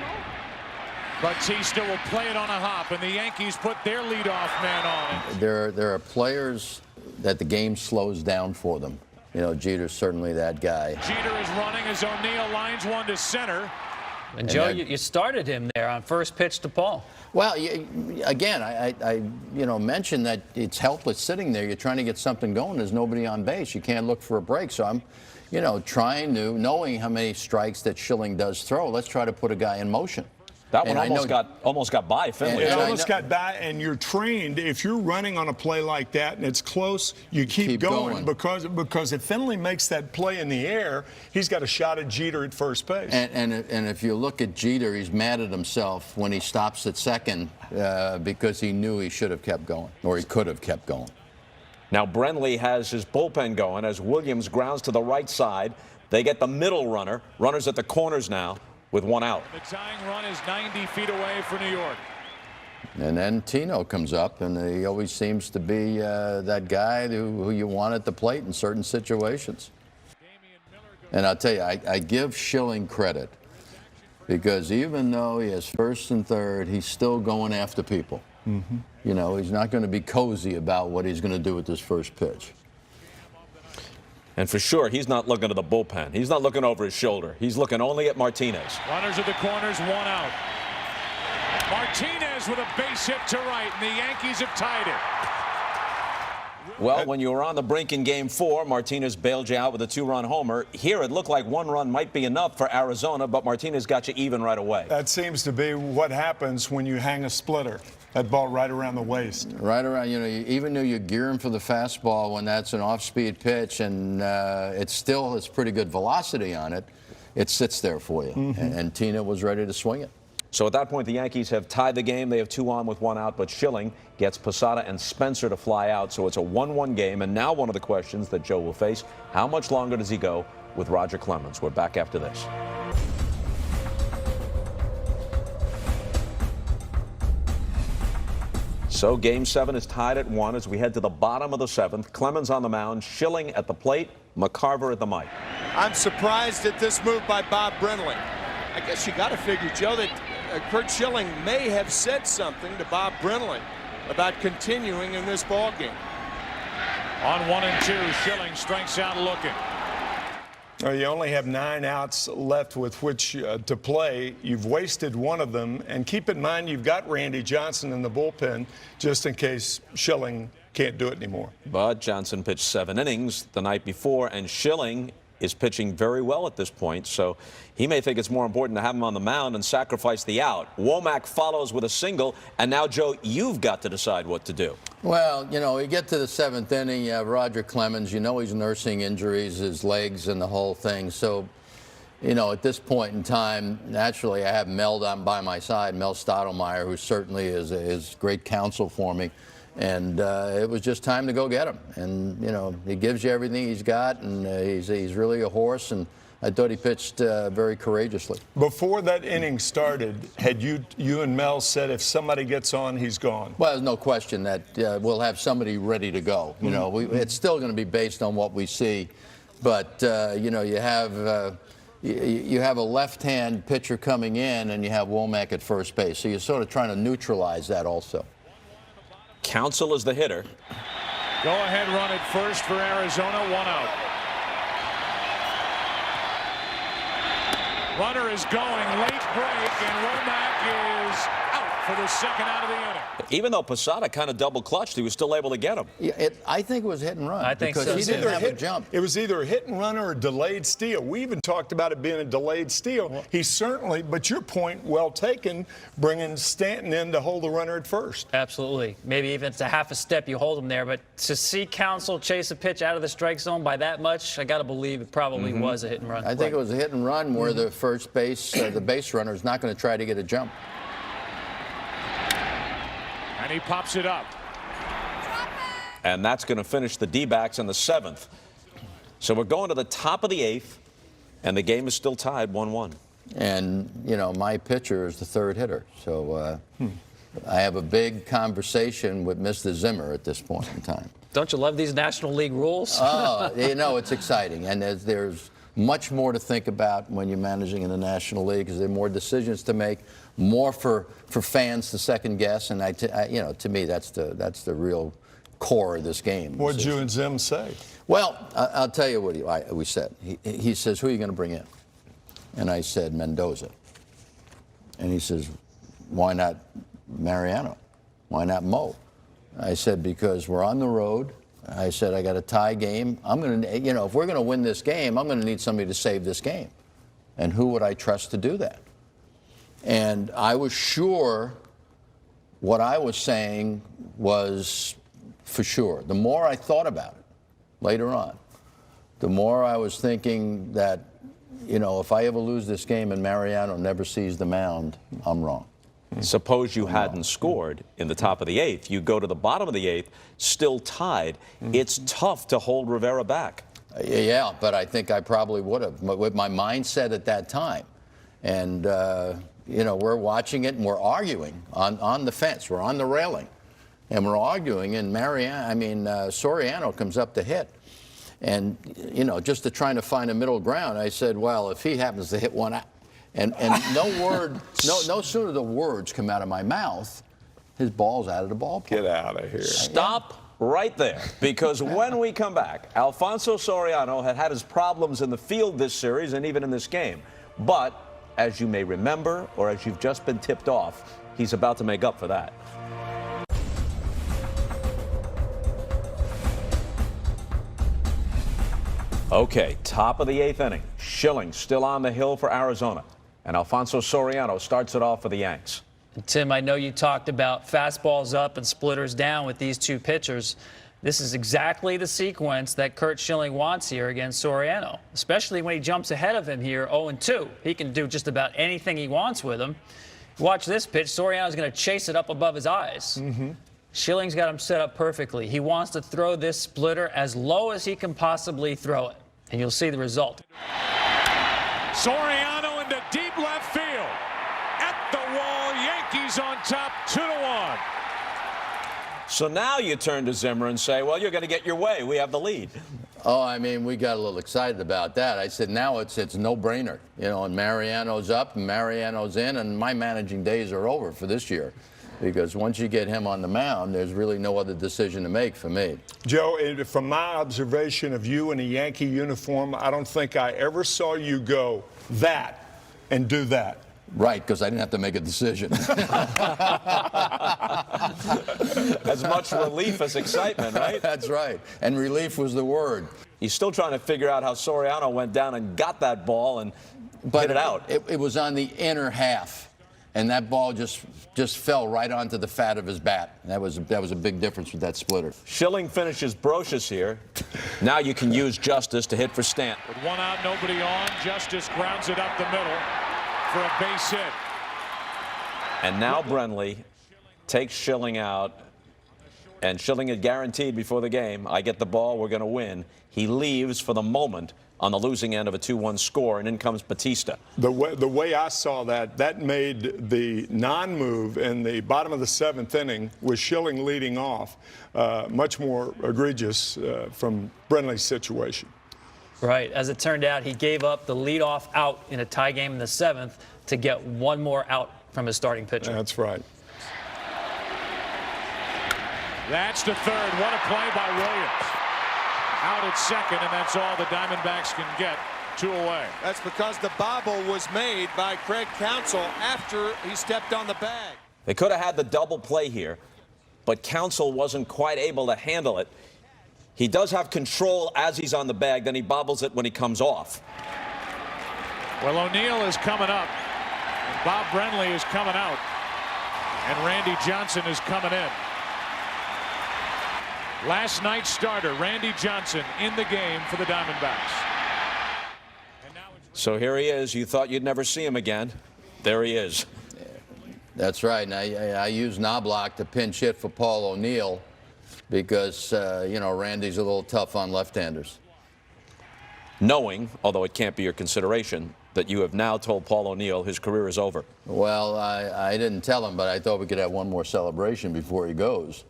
Bautista will play it on a hop, and the Yankees put their leadoff man on it. There are players that the game slows down for them. You know, Jeter's certainly that guy. Jeter is running as O'Neill lines one to center. And Joe, you started him there on first pitch to Paul. Well, again, I mentioned that it's helpless sitting there. You're trying to get something going. There's nobody on base. You can't look for a break. So I'm, trying to, knowing how many strikes that Schilling does throw, let's try to put a guy in motion. That one almost got by Finley. It almost got by, and you're trained. If you're running on a play like that and it's close, you keep going. Because if Finley makes that play in the air, he's got a shot at Jeter at first base. And if you look at Jeter, he's mad at himself when he stops at second because he knew he should have kept going, or he could have kept going. Now Brenly has his bullpen going as Williams grounds to the right side. They get the middle runner. Runners at the corners now with one out. The tying run is 90 feet away for New York. And then Tino comes up, and he always seems to be that guy who you want at the plate in certain situations. And I'll tell you, I give Schilling credit because even though he has first and third, he's still going after people. Mm-hmm. He's not going to be cozy about what he's going to do with this first pitch. And for sure, he's not looking to the bullpen. He's not looking over his shoulder. He's looking only at Martinez. Runners at the corners, one out. Martinez with a base hit to right, and the Yankees have tied it. Well, when you were on the brink in Game 4, Martinez bailed you out with a 2-run homer. Here, it looked like 1 run might be enough for Arizona, but Martinez got you even right away. That seems to be what happens when you hang a splitter. That ball right around the waist. Right around, even though you're gearing for the fastball when that's an off-speed pitch and it's pretty good velocity on it, it sits there for you. Mm-hmm. And Tina was ready to swing it. So at that point, the Yankees have tied the game. They have 2 on with 1 out, but Schilling gets Posada and Spencer to fly out. So it's a 1-1 game. And now one of the questions that Joe will face, how much longer does he go with Roger Clemens? We're back after this. So Game 7 is tied at 1 as we head to the bottom of the 7th. Clemens on the mound, Schilling at the plate, McCarver at the mic. I'm surprised at this move by Bob Brenly. I guess you got to figure, Joe, that Curt Schilling may have said something to Bob Brenly about continuing in this ballgame. On 1 and 2, Schilling strikes out looking. You only have 9 outs left with which to play. You've wasted 1 of them. And keep in mind, you've got Randy Johnson in the bullpen just in case Schilling can't do it anymore. But Johnson pitched 7 innings the night before, and Schilling is pitching very well at this point, so he may think it's more important to have him on the mound and sacrifice the out. Womack follows with a single, and now, Joe, you've got to decide what to do. Well, you get to the 7th inning, you have Roger Clemens. He's nursing injuries, his legs and the whole thing. So, at this point in time, naturally, I have Mel down by my side, Mel Stottlemyre, who certainly is great counsel for me. And it was just time to go get him. And, he gives you everything he's got, and he's really a horse. And I thought he pitched very courageously. Before that inning started, had you and Mel said if somebody gets on, he's gone? Well, there's no question that we'll have somebody ready to go. It's still going to be based on what we see. But, you have a left-hand pitcher coming in, and you have Womack at first base. So you're sort of trying to neutralize that also. Counsell is the hitter. Go-ahead run at first for Arizona, 1 out. Runner is going, late break, and Womack is out for the second out of the inning. Even though Posada kind of double clutched, he was still able to get him. Yeah, I think it was hit and run. I think because so, he too. didn't have a jump. It was either a hit and run or a delayed steal. We even talked about it being a delayed steal. He certainly, but your point, well taken, bringing Stanton in to hold the runner at first. Absolutely. Maybe even it's a half a step you hold him there. But to see Counsell chase a pitch out of the strike zone by that much, I got to believe it probably was a hit and run. I think it was a hit and run where the first base, the base runner is not going to try to get a jump. And he pops it up. And that's going to finish the D-backs in the 7th. So we're going to the top of the 8th, and the game is still tied 1-1. And, you know, my pitcher is the third hitter. So I have a big conversation with Mr. Zimmer at this point in time. Don't you love these National League rules? Oh, you know, it's exciting. And there's much more to think about when you're managing in the National League because there are more decisions to make, more for fans to second guess. And, you know, to me, that's the real core of this game. What did you and Zim say? Well, I'll tell you what we said. He says, who are you going to bring in? And I said, Mendoza. And he says, why not Mariano? Why not Mo? I said, because we're on the road. I said, I got a tie game. I'm going to, you know, if we're going to win this game, I'm going to need somebody to save this game. And who would I trust to do that? And I was sure what I was saying was for sure. The more I thought about it later on, the more I was thinking that, you know, if I ever lose this game and Mariano never sees the mound, I'm wrong. Suppose you hadn't scored in the top of the 8th. You go to the bottom of the 8th, still tied. It's tough to hold Rivera back. Yeah, but I think I probably would have, with my mindset at that time. And, you know, we're watching it and we're arguing on the fence. We're on the railing. And we're arguing, and Soriano comes up to hit. And, you know, just to trying to find a middle ground, I said, well, if he happens to hit one out, and no sooner the words come out of my mouth, his ball's out of the ballpark. Get out of here. Stop right there, because when we come back, Alfonso Soriano had his problems in the field this series and even in this game. But, as you may remember, or as you've just been tipped off, he's about to make up for that. Okay, top of the 8th inning. Schilling still on the hill for Arizona. And Alfonso Soriano starts it off for the Yanks. Tim, I know you talked about fastballs up and splitters down with these two pitchers. This is exactly the sequence that Curt Schilling wants here against Soriano, especially when he jumps ahead of him here 0-2. He can do just about anything he wants with him. Watch this pitch. Soriano's going to chase it up above his eyes. Schilling's got him set up perfectly. He wants to throw this splitter as low as he can possibly throw it, and you'll see the result. Soriano into deep left field. At the wall, Yankees on top, 2-1. So now you turn to Zimmer and say, well, you're going to get your way. We have the lead. Oh, I mean, we got a little excited about that. I said, now it's no-brainer. You know, and Mariano's up and Mariano's in, and my managing days are over for this year. Because once you get him on the mound, there's really no other decision to make for me. Joe, from my observation of you in a Yankee uniform, I don't think I ever saw you go that and do that. Right, because I didn't have to make a decision. As much relief as excitement, right? That's right. And relief was the word. He's still trying to figure out how Soriano went down and got that ball and hit it out. It was on the inner half. And that ball just fell right onto the fat of his bat. That was a big difference with that splitter. Schilling finishes Brocious here. Now you can use Justice to hit for Stanton. With one out, nobody on, Justice grounds it up the middle for a base hit. And now Brenly takes Schilling out. And Schilling had guaranteed before the game, I get the ball, we're going to win. He leaves for the moment on the losing end of a 2-1 score, and in comes Batista. The way I saw that made the non-move in the bottom of the 7th inning with Schilling leading off much more egregious from Brenly's situation. Right. As it turned out, he gave up the leadoff out in a tie game in the 7th to get one more out from his starting pitcher. That's right. That's the third. What a play by Williams. Out at second, and that's all the Diamondbacks can get. 2 away. That's because the bobble was made by Craig Counsell after he stepped on the bag. They could have had the double play here, but Counsell wasn't quite able to handle it. He does have control as he's on the bag, then he bobbles it when he comes off. Well, O'Neill is coming up, and Bob Brenly is coming out, and Randy Johnson is coming in. Last night's starter, Randy Johnson, in the game for the Diamondbacks. So here he is. You thought you'd never see him again. There he is. That's right. And I use Knobloch to pinch hit for Paul O'Neill because, you know, Randy's a little tough on left-handers. Knowing, although it can't be your consideration, that you have now told Paul O'Neill his career is over. Well, I didn't tell him, but I thought we could have one more celebration before he goes.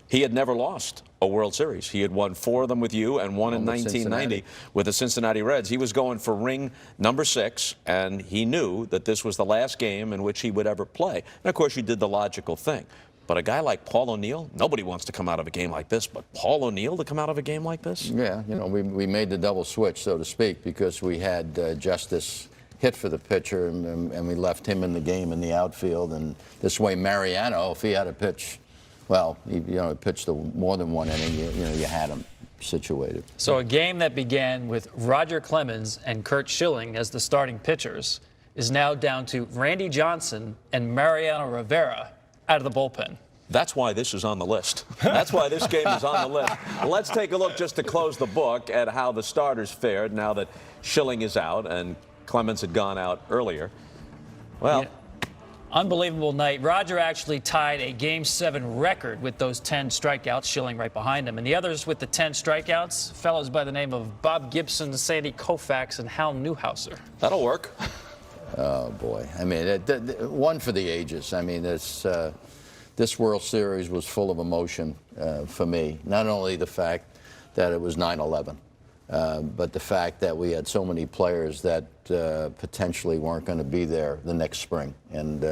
He had never lost a World Series. He had won 4 of them with you and one in 1990 with the Cincinnati Reds. He was going for ring number 6, and he knew that this was the last game in which he would ever play. And, of course, you did the logical thing. But a guy like Paul O'Neill, nobody wants to come out of a game like this, but Paul O'Neill to come out of a game like this? Yeah, you know, we made the double switch, so to speak, because we had Justice hit for the pitcher, and we left him in the game in the outfield. And this way, Mariano, if he had a pitch, well, he, you know, pitched more than one inning, you know, you had him situated. So a game that began with Roger Clemens and Curt Schilling as the starting pitchers is now down to Randy Johnson and Mariano Rivera out of the bullpen. That's why this is on the list. That's why this game is on the list. Let's take a look just to close the book at how the starters fared now that Schilling is out and Clemens had gone out earlier. Well, yeah. Unbelievable night. Roger actually tied a Game 7 record with those 10 strikeouts, Schilling right behind him. And the others with the 10 strikeouts, fellows by the name of Bob Gibson, Sandy Koufax, and Hal Newhouser. that'll work. Oh, boy. I mean, one for the ages. I mean, this World Series was full of emotion for me. Not only the fact that it was 9/11, but the fact that we had so many players that potentially weren't going to be there the next spring. And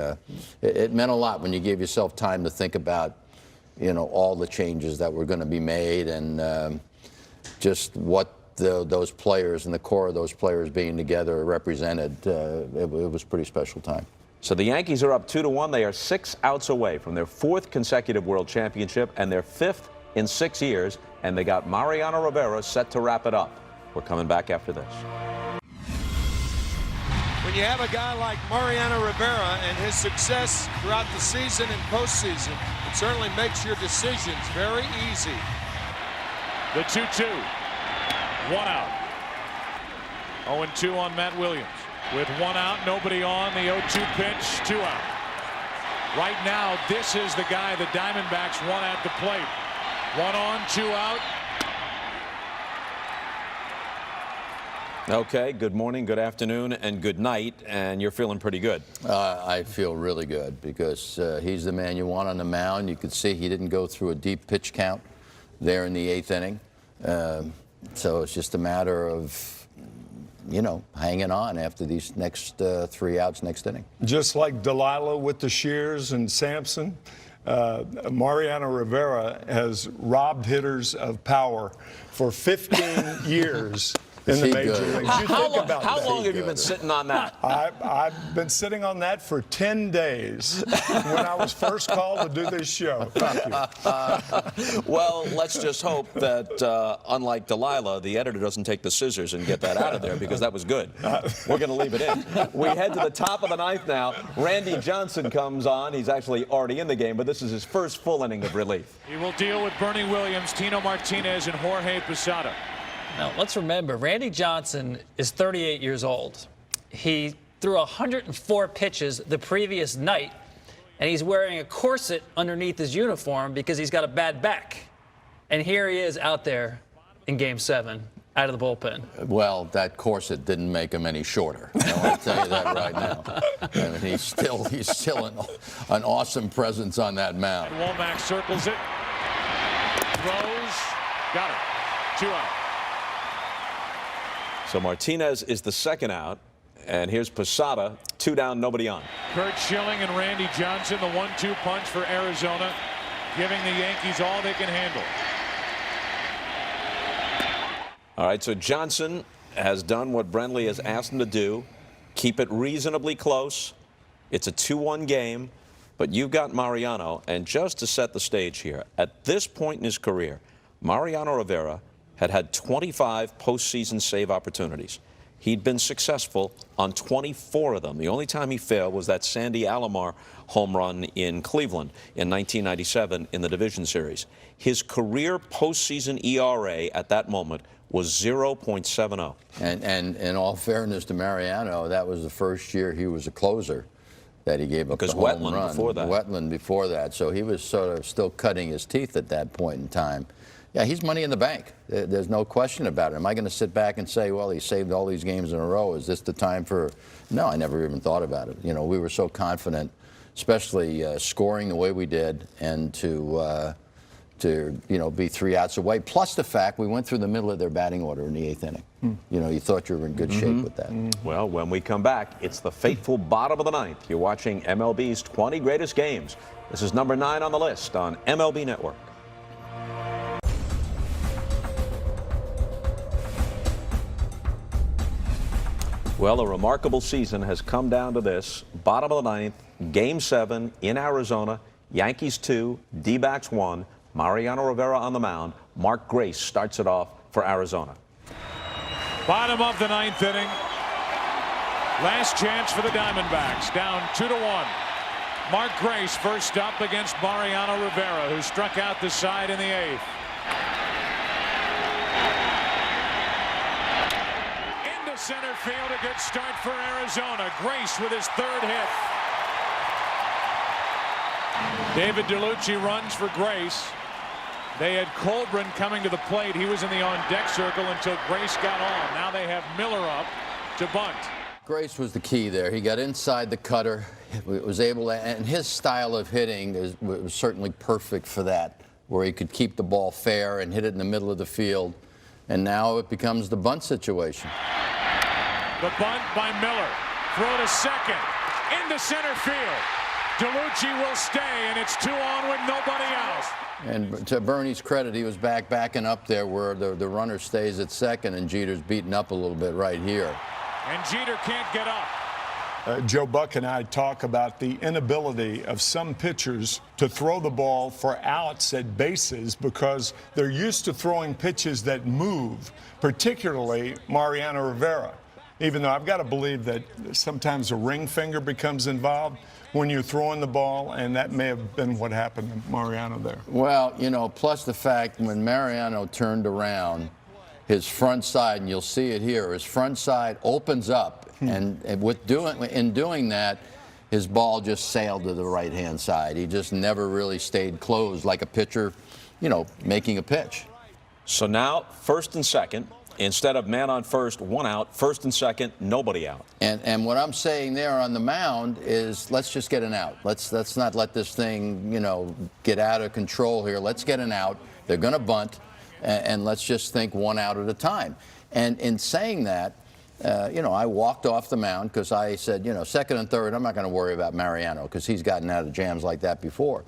it meant a lot when you gave yourself time to think about, you know, all the changes that were going to be made and just what those players and the core of those players being together represented. It was a pretty special time. So the Yankees are up 2-1. They are 6 outs away from their 4th consecutive World Championship and their 5th in 6 years. And they got Mariano Rivera set to wrap it up. We're coming back after this. When you have a guy like Mariano Rivera and his success throughout the season and postseason, it certainly makes your decisions very easy. The 2-2. 1 out. 0-2 on Matt Williams. With 1 out, nobody on, the 0-2 pitch, 2 out. Right now, this is the guy the Diamondbacks want at the plate. 1 on, 2 out. Okay, good morning, good afternoon, and good night, and you're feeling pretty good. I feel really good because he's the man you want on the mound. You could see he didn't go through a deep pitch count there in the 8th inning. So it's just a matter of, you know, hanging on after these next 3 outs next inning. Just like Delilah with the shears and Sampson, Mariano Rivera has robbed hitters of power for 15 years in the major leagues. How long have you been sitting on that? I've been sitting on that for 10 days when I was first called to do this show. Thank you. Well, let's just hope that, unlike Delilah, the editor doesn't take the scissors and get that out of there because that was good. We're going to leave it in. We head to the top of the 9th now. Randy Johnson comes on. He's actually already in the game, but this is his first full inning of relief. He will deal with Bernie Williams, Tino Martinez, and Jorge Posada. Now, let's remember, Randy Johnson is 38 years old. He threw 104 pitches the previous night, and he's wearing a corset underneath his uniform because he's got a bad back. And here he is out there in Game 7, out of the bullpen. Well, that corset didn't make him any shorter. I'll tell you that right now. I mean, he's still an awesome presence on that mound. And Womack circles it, throws, got it, 2 out. So Martinez is the 2nd out, and here's Posada, 2 down, nobody on. Curt Schilling and Randy Johnson, the 1-2 punch for Arizona, giving the Yankees all they can handle. All right, so Johnson has done what Brenly has asked him to do, keep it reasonably close. It's a 2-1 game. But you've got Mariano, and just to set the stage here, at this point in his career, Mariano Rivera had 25 postseason save opportunities. He'd been successful on 24 of them. The only time he failed was that Sandy Alomar home run in Cleveland in 1997 in the division series. His career postseason ERA at that moment was 0.70. And in all fairness to Mariano, that was the first year he was a closer that he gave up the home Wetland run. before that. Wetland before that. So he was sort of still cutting his teeth at that point in time. Yeah, he's money in the bank. There's no question about it. Am I going to sit back and say, well, he saved all these games in a row? Is this the time for... No, I never even thought about it. You know, we were so confident, especially scoring the way we did, and to you know, be 3 outs away. Plus the fact we went through the middle of their batting order in the 8th inning. You know, you thought you were in good shape with that. Well, when we come back, it's the fateful bottom of the 9th. You're watching MLB's 20 greatest games. This is number 9 on the list on MLB Network. Well, a remarkable season has come down to this. Bottom of the 9th, Game 7 in Arizona. Yankees 2, D-backs 1. Mariano Rivera on the mound. Mark Grace starts it off for Arizona. Bottom of the 9th inning. Last chance for the Diamondbacks. Down 2-1. Mark Grace first up against Mariano Rivera, who struck out the side in the 8th. Center field, a good start for Arizona. Grace with his 3rd hit. David Verducci runs for Grace. They had Colburn coming to the plate. He was in the on-deck circle until Grace got on. Now they have Miller up to bunt. Grace was the key there. He got inside the cutter. Was able to, and his style of hitting was certainly perfect for that, where he could keep the ball fair and hit it in the middle of the field. And now it becomes the bunt situation. The bunt by Miller. Throw to second. Into center field. Verducci will stay, and it's 2 on with nobody out. And to Bernie's credit, he was backing up there where the runner stays at second, and Jeter's beaten up a little bit right here. And Jeter can't get up. Joe Buck and I talk about the inability of some pitchers to throw the ball for outs at bases because they're used to throwing pitches that move, particularly Mariano Rivera. Even though I've got to believe that sometimes a ring finger becomes involved when you're throwing the ball, and that may have been what happened to Mariano there. Well, you know, plus the fact when Mariano turned around, his front side, and you'll see it here, his front side opens up, and in doing that, his ball just sailed to the right-hand side. He just never really stayed closed like a pitcher, you know, making a pitch. So now, 1st and 2nd. Instead of man on first, 1 out, 1st and 2nd, nobody out. And what I'm saying there on the mound is let's just get an out. Let's not let this thing, you know, get out of control here. Let's get an out. They're going to bunt, and let's just think 1 out at a time. And in saying that, you know, I walked off the mound because I said, you know, 2nd and 3rd, I'm not going to worry about Mariano because he's gotten out of jams like that before.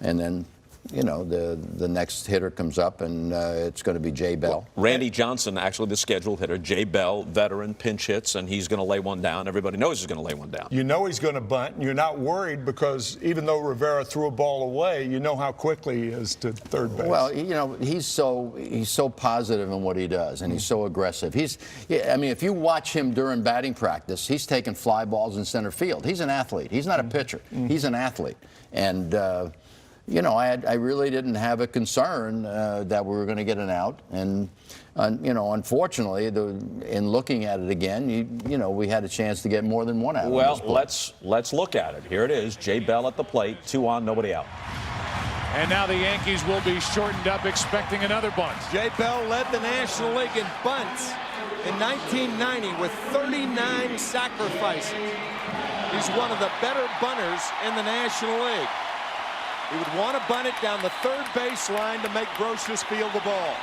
And then, you know, the next hitter comes up, and it's going to be Jay Bell. Well, Randy Johnson, actually the scheduled hitter. Jay Bell, veteran, pinch hits, and he's going to lay one down. Everybody knows he's going to lay one down. You know he's going to bunt, and you're not worried because even though Rivera threw a ball away, you know how quickly he is to 3rd base. Well, you know, he's so positive in what he does, and he's so aggressive. I mean, if you watch him during batting practice, he's taking fly balls in center field. He's an athlete. He's not a pitcher. He's an athlete. And you know, I really didn't have a concern that we were going to get an out. And, you know, unfortunately, in looking at it again, you know, we had a chance to get more than 1 out. Well, let's look at it. Here it is. Jay Bell at the plate, 2 on, nobody out. And now the Yankees will be shortened up, expecting another bunt. Jay Bell led the National League in bunts in 1990 with 39 sacrifices. He's one of the better bunters in the National League. He would want to bunt it down the 3rd baseline to make Brocious field the ball.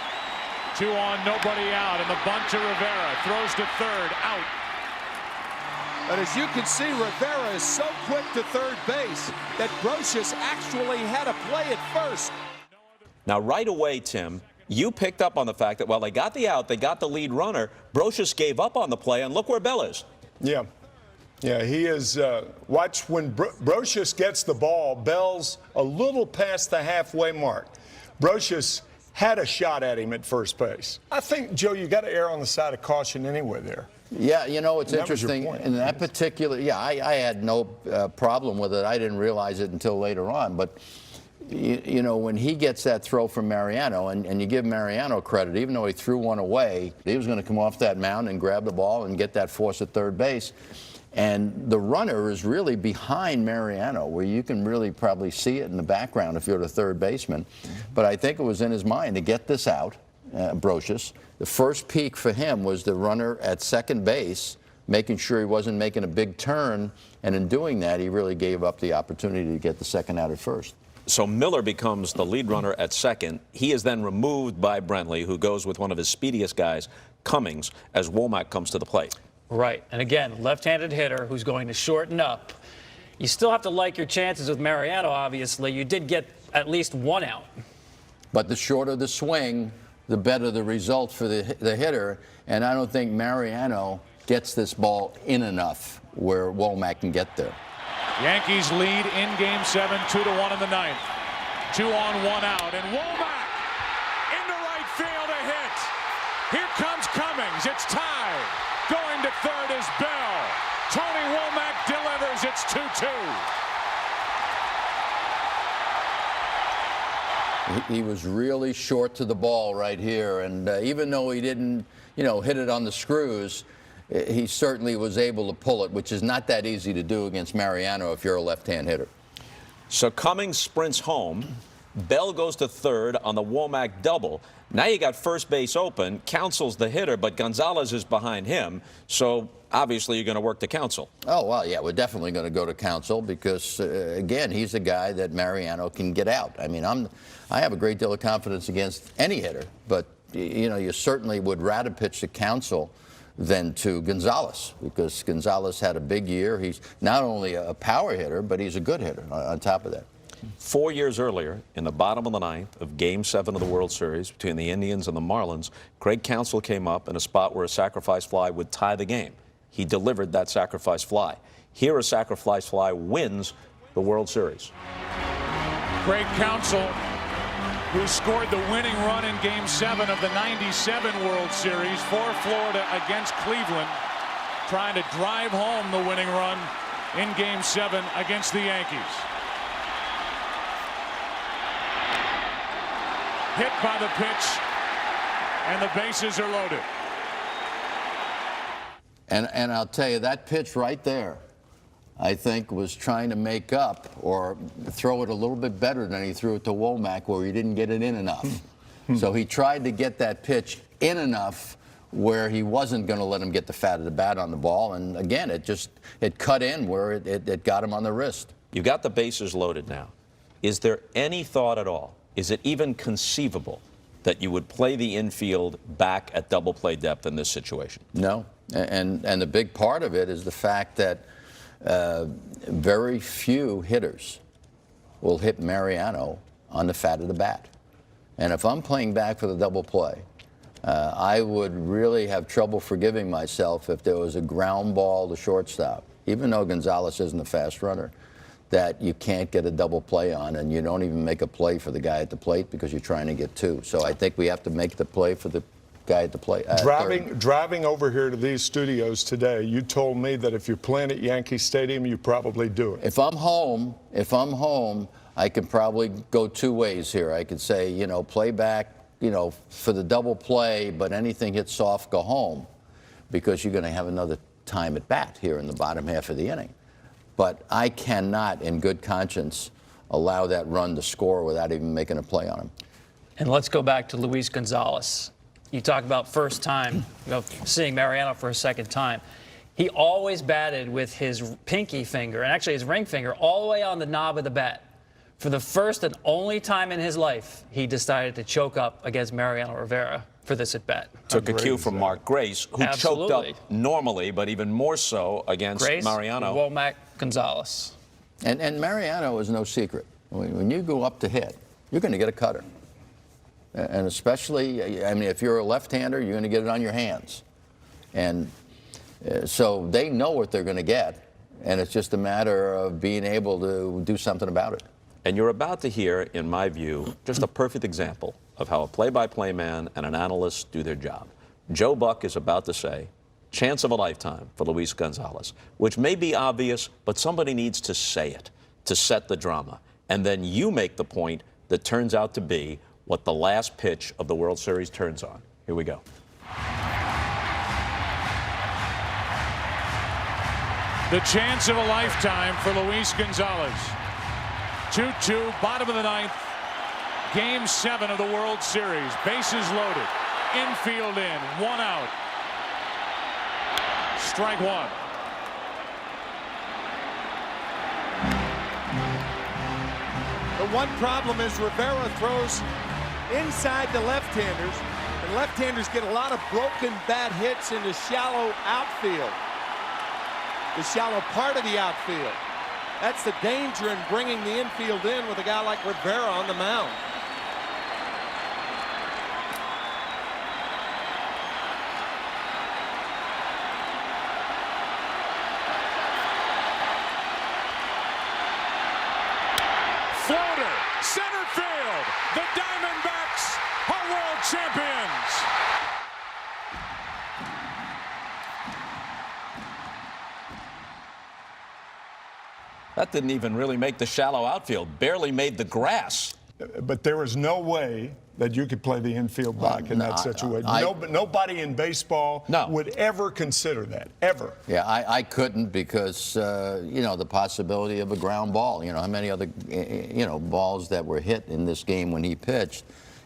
2 on, nobody out, and the bunt to Rivera. Throws to 3rd, out. But as you can see, Rivera is so quick to 3rd base that Brocious actually had to play it first. Now, right away, Tim, you picked up on the fact that while they got the out, they got the lead runner, Brocious gave up on the play, and look where Bell is. Yeah. Yeah, he is. Watch when Brocious gets the ball, Bell's a little past the halfway mark. Brocious had a shot at him at first base. I think, Joe, you got to err on the side of caution anyway there. Yeah, you know, it's interesting. Point. In that particular, I had no problem with it. I didn't realize it until later on. But, you know, when he gets that throw from Mariano, and you give Mariano credit, even though he threw one away, he was going to come off that mound and grab the ball and get that force at third base. And the runner is really behind Mariano, where you can really probably see it in the background if you're the third baseman. But I think it was in his mind to get this out, Brocious. The first peak for him was the runner at second base, making sure he wasn't making a big turn. And in doing that, he really gave up the opportunity to get the second out at first. So Miller becomes the lead runner at second. He is then removed by Brentley, who goes with one of his speediest guys, Cummings, as Womack comes to the plate. Right. And again, left-handed hitter who's going to shorten up. You still have to like your chances with Mariano, obviously. You did get at least one out. But the shorter the swing, the better the result for the hitter. And I don't think Mariano gets this ball in enough where Womack can get there. Yankees lead in Game 7, 2-1 in the ninth. 2 on, 1 out. And Womack into right field, a hit. Here comes Cummings. It's tied. Going to third is Bell. Tony Womack delivers. It's 2-2. He was really short to the ball right here, and even though he didn't, you know, hit it on the screws, he certainly was able to pull it, which is not that easy to do against Mariano if you're a left-hand hitter. So Cummings sprints home. Bell goes to third on the Womack double. Now you got first base open. Counsell's the hitter, but Gonzalez is behind him. So obviously you're going to work to Counsell. Oh, well, yeah, we're definitely going to go to Counsell because, again, he's a guy that Mariano can get out. I mean, I have a great deal of confidence against any hitter, but, you know, you certainly would rather pitch to Counsell than to Gonzalez, because Gonzalez had a big year. He's not only a power hitter, but he's a good hitter on top of that. 4 years earlier, in the bottom of the ninth of Game 7 of the World Series between the Indians and the Marlins, Craig Counsell came up in a spot where a sacrifice fly would tie the game. He delivered that sacrifice fly. Here, a sacrifice fly wins the World Series. Craig Counsell, who scored the winning run in Game 7 of the '97 World Series for Florida against Cleveland, trying to drive home the winning run in Game 7 against the Yankees. Hit by the pitch, and the bases are loaded. And I'll tell you, that pitch right there, I think, was trying to make up or throw it a little bit better than he threw it to Womack, where he didn't get it in enough. So he tried to get that pitch in enough where he wasn't going to let him get the fat of the bat on the ball. And again, it cut in where it got him on the wrist. You got the bases loaded now. Is there any thought at all? Is it even conceivable that you would play the infield back at double play depth in this situation? No. And the big part of it is the fact that very few hitters will hit Mariano on the fat of the bat. And if I'm playing back for the double play, I would really have trouble forgiving myself if there was a ground ball to shortstop, even though Gonzalez isn't a fast runner, that you can't get a double play on, and you don't even make a play for the guy at the plate because you're trying to get two. So I think we have to make the play for the guy at the plate. Driving over here to these studios today, you told me that if you're playing at Yankee Stadium, you probably do it. If I'm home, I can probably go two ways here. I could say, you know, play back, you know, for the double play, but anything hits soft, go home, because you're going to have another time at bat here in the bottom half of the inning. But I cannot, in good conscience, allow that run to score without even making a play on him. And let's go back to Luis Gonzalez. You talk about first time, you know, seeing Mariano for a second time. He always batted with his pinky finger, and actually his ring finger, all the way on the knob of the bat. For the first and only time in his life, he decided to choke up against Mariano Rivera for this at-bat. Took a cue from Mark Grace, who choked up normally, but even more so against Mariano. Womack, Gonzalez. And Mariano is no secret. When you go up to hit, you're going to get a cutter. And especially, I mean, if you're a left-hander, you're going to get it on your hands. And so they know what they're going to get. and it's just a matter of being able to do something about it. And you're about to hear, in my view, just a perfect example of how a play-by-play man and an analyst do their job. Joe Buck is about to say, chance of a lifetime for Luis Gonzalez, which may be obvious, but somebody needs to say it to set the drama. And then you make the point that turns out to be what the last pitch of the World Series turns on. Here we go. The chance of a lifetime for Luis Gonzalez. 2-2, bottom of the ninth. Game 7 of the World Series. Bases loaded. Infield in. 1 out. Strike 1. The one problem is Rivera throws inside the left-handers, and left-handers get a lot of broken bat hits in the shallow outfield, the shallow part of the outfield. That's the danger in bringing the infield in with a guy like Rivera on the mound. Floater, center field. The Diamondbacks are world champions. That didn't even really make the shallow outfield, barely made the grass. But there was no way that you could play the infield back in that situation. Nobody in baseball would ever consider that, ever. Yeah, I couldn't because, you know, the possibility of a ground ball. You know, how many other, you know, balls that were hit in this game when he pitched,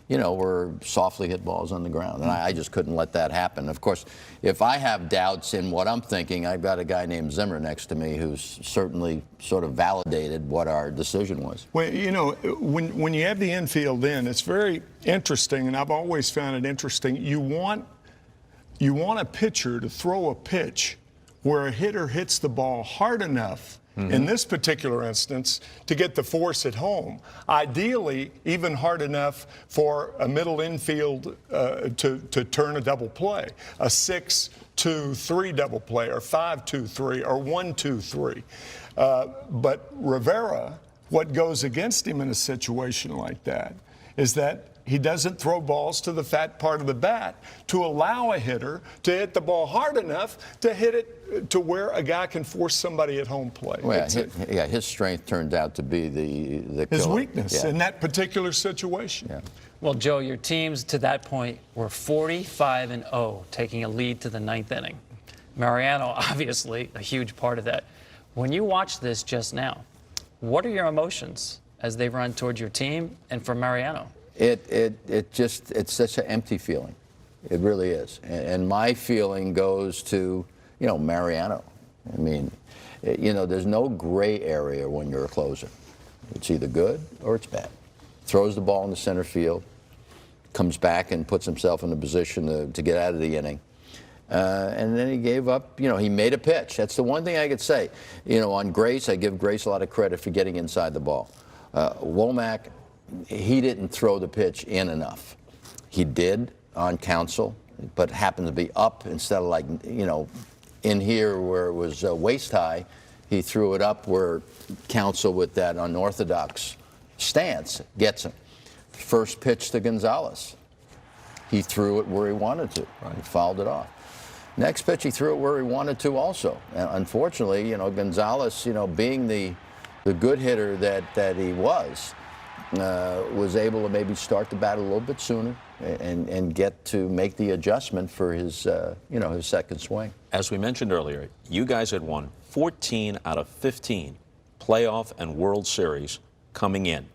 you know, were softly hit balls on the ground. And I just couldn't let that happen. Of course, if I have doubts in what I'm thinking, I've got a guy named Zimmer next to me who's certainly sort of validated what our decision was. Well, you know, when you have the infield in, it's very interesting, and I've always found it interesting. You want a pitcher to throw a pitch where a hitter hits the ball hard enough, in this particular instance, to get the force at home. Ideally, even hard enough for a middle infield to turn a double play, a 6-2-3 double play, or 5-2-3, or 1-2-3. But Rivera, what goes against him in a situation like that is that he doesn't throw balls to the fat part of the bat to allow a hitter to hit the ball hard enough to hit it to where a guy can force somebody at home plate. Well, his strength turned out to be the his killer. weakness in that particular situation. Yeah. Well, Joe, your teams to that point were 45-0, taking a lead to the 9th inning. Mariano, obviously, a huge part of that. When you watch this just now, what are your emotions as they run towards your team and for Mariano? It's such an empty feeling. It really is. And my feeling goes to, you know, Mariano. I mean, you know, there's no gray area when you're a closer. It's either good or it's bad. Throws the ball in the center field, comes back and puts himself in a position to get out of the inning. And then he gave up, you know, he made a pitch. That's the one thing I could say. You know, on Grace, I give Grace a lot of credit for getting inside the ball. Womack, he didn't throw the pitch in enough. He did on Counsell, but happened to be up instead of, like, you know, in here where it was waist high. He threw it up where Counsell, with that unorthodox stance, gets him. First pitch to Gonzalez. He threw it where he wanted to. He fouled it off. Next pitch, he threw it where he wanted to also. And unfortunately, you know, Gonzalez, you know, being the good hitter that he was able to maybe start the bat a little bit sooner and get to make the adjustment for his, you know, his second swing. As we mentioned earlier, you guys had won 14 out of 15 playoff and World Series coming in.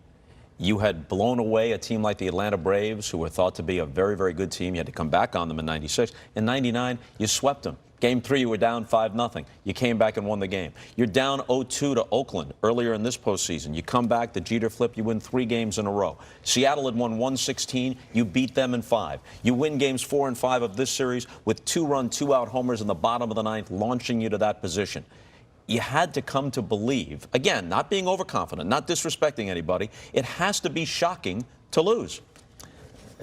You had blown away a team like the Atlanta Braves, who were thought to be a very, very good team. You had to come back on them in '96. In '99, you swept them. Game 3, you were down 5-0. You came back and won the game. You're down 0-2 to Oakland earlier in this postseason. You come back, the Jeter flip, you win 3 games in a row. Seattle had won 116. You beat them in 5. You win games 4 and 5 of this series with 2-run, 2-out homers in the bottom of the 9th, launching you to that position. You had to come to believe, again, not being overconfident, not disrespecting anybody, it has to be shocking to lose.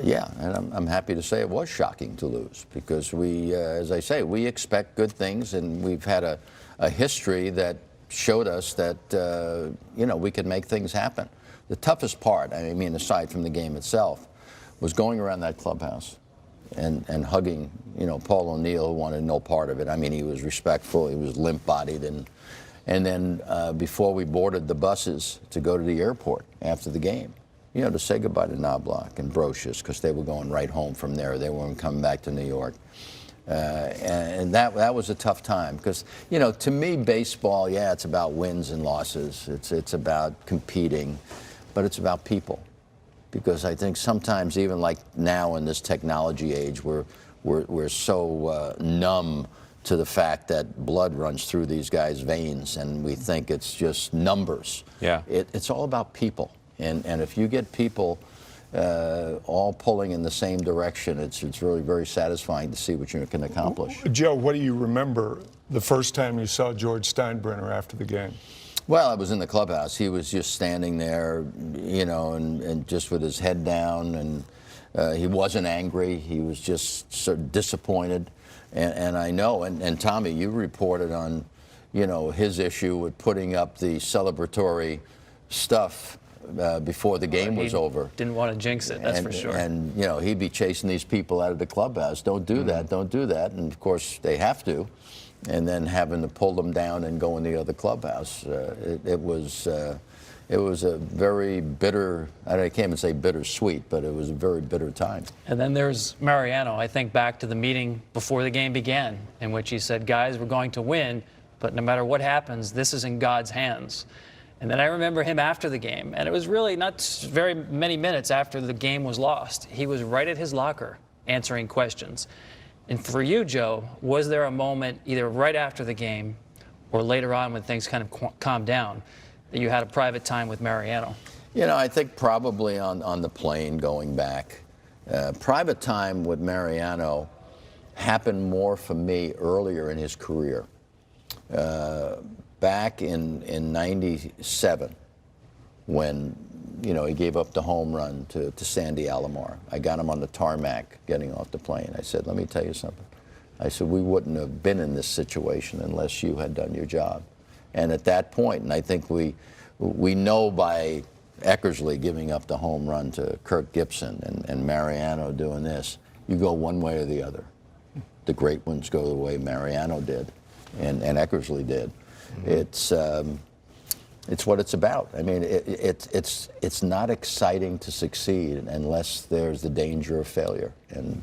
Yeah, and I'm happy to say it was shocking to lose because we, as I say, we expect good things, and we've had a history that showed us that, you know, we could make things happen. The toughest part, I mean, aside from the game itself, was going around that clubhouse and hugging, you know, Paul O'Neill, who wanted no part of it. I mean, he was respectful, he was limp-bodied, and then before we boarded the buses to go to the airport after the game, you know, to say goodbye to Knobloch and Brocious, because they were going right home from there. They weren't coming back to New York. And that was a tough time because, you know, to me, baseball, yeah, it's about wins and losses. It's about competing, but it's about people. Because I think sometimes, even like now in this technology age, we're so numb to the fact that blood runs through these guys' veins, and we think it's just numbers. Yeah. It's all about people, and if you get people all pulling in the same direction, it's really very satisfying to see what you can accomplish. Joe, what do you remember the first time you saw George Steinbrenner after the game? Well, I was in the clubhouse. He was just standing there, you know, and just with his head down, and he wasn't angry. He was just sort of disappointed. And I know, and Tommy, you reported on, you know, his issue with putting up the celebratory stuff before the game was over. Didn't want to jinx it, that's for sure. And, you know, he'd be chasing these people out of the clubhouse. Don't do that, don't do that. And, of course, they have to. And then having to pull them down and go in the other clubhouse. It was a very bitter, I can't even say bittersweet, but it was a very bitter time. And then there's Mariano. I think back to the meeting before the game began, in which he said, guys, we're going to win, but no matter what happens, this is in God's hands. And then I remember him after the game, and it was really not very many minutes after the game was lost. He was right at his locker answering questions. And for you, Joe, was there a moment either right after the game or later on when things kind of calmed down that you had a private time with Mariano? You know, I think probably on the plane going back. Private time with Mariano happened more for me earlier in his career. Back in '97, when, you know, he gave up the home run to Sandy Alomar. I got him on the tarmac getting off the plane. I said, let me tell you something. I said, we wouldn't have been in this situation unless you had done your job. And at that point, and I think we know by Eckersley giving up the home run to Kirk Gibson and Mariano doing this, you go one way or the other. The great ones go the way Mariano did and Eckersley did. It's what it's about. I mean, it's not exciting to succeed unless there's the danger of failure, and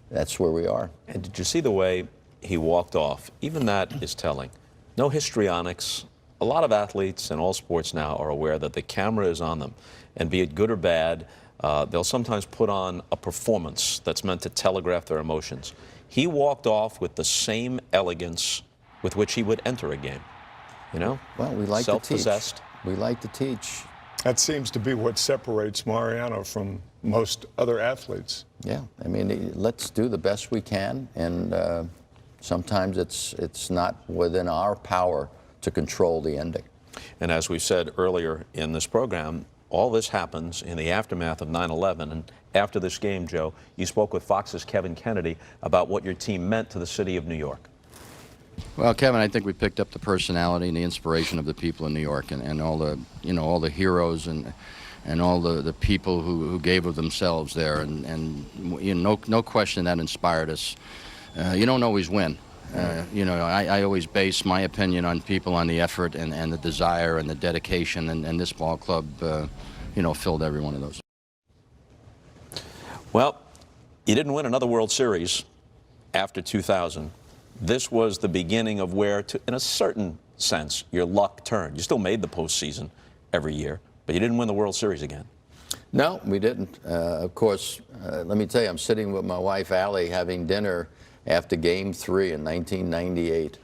that's where we are. And did you see the way he walked off? Even that is telling. No histrionics. A lot of athletes in all sports now are aware that the camera is on them, and be it good or bad, they'll sometimes put on a performance that's meant to telegraph their emotions. He walked off with the same elegance with which he would enter a game. You know? Well, we like to teach. Self-possessed. We like to teach. That seems to be what separates Mariano from most other athletes. Yeah, I mean, let's do the best we can, and sometimes it's not within our power to control the ending. And as we said earlier in this program, all this happens in the aftermath of 9/11. And after this game, Joe, you spoke with Fox's Kevin Kennedy about what your team meant to the city of New York. Well, Kevin, I think we picked up the personality and the inspiration of the people in New York, and all the, you know, all the heroes and all the people who gave of themselves there, and you know, no question that inspired us. You don't always win. You know, I always base my opinion on people, on the effort and the desire and the dedication, and this ball club, you know, filled every one of those. Well, you didn't win another World Series after 2000. This was the beginning of where, in a certain sense, your luck turned. You still made the postseason every year, but you didn't win the World Series again. No, we didn't. Of course, let me tell you, I'm sitting with my wife, Allie, having dinner after Game 3 in 1998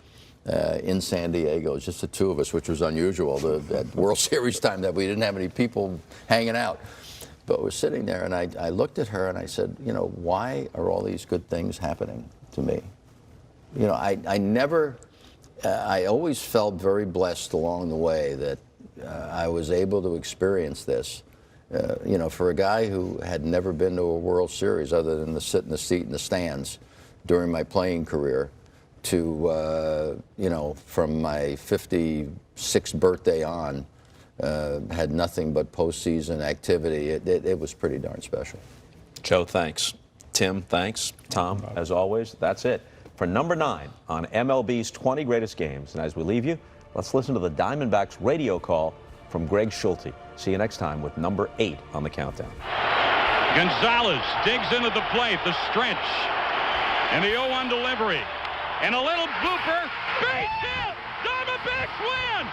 in San Diego. It was just the two of us, which was unusual, that World Series time, that we didn't have any people hanging out. But we're sitting there, and I looked at her, and I said, you know, why are all these good things happening to me? You know, I always felt very blessed along the way that I was able to experience this. You know, for a guy who had never been to a World Series other than to sit in the seat in the stands during my playing career, to, you know, from my 56th birthday on, had nothing but postseason activity. It was pretty darn special. Joe, thanks. Tim, thanks. Tom, as always, that's it for number 9 on MLB's 20 greatest games. And as we leave you, let's listen to the Diamondbacks radio call from Greg Schulte. See you next time with number 8 on the countdown. Gonzalez digs into the plate, the stretch, and the 0-1 delivery, and a little blooper. Base hit! Diamondbacks win!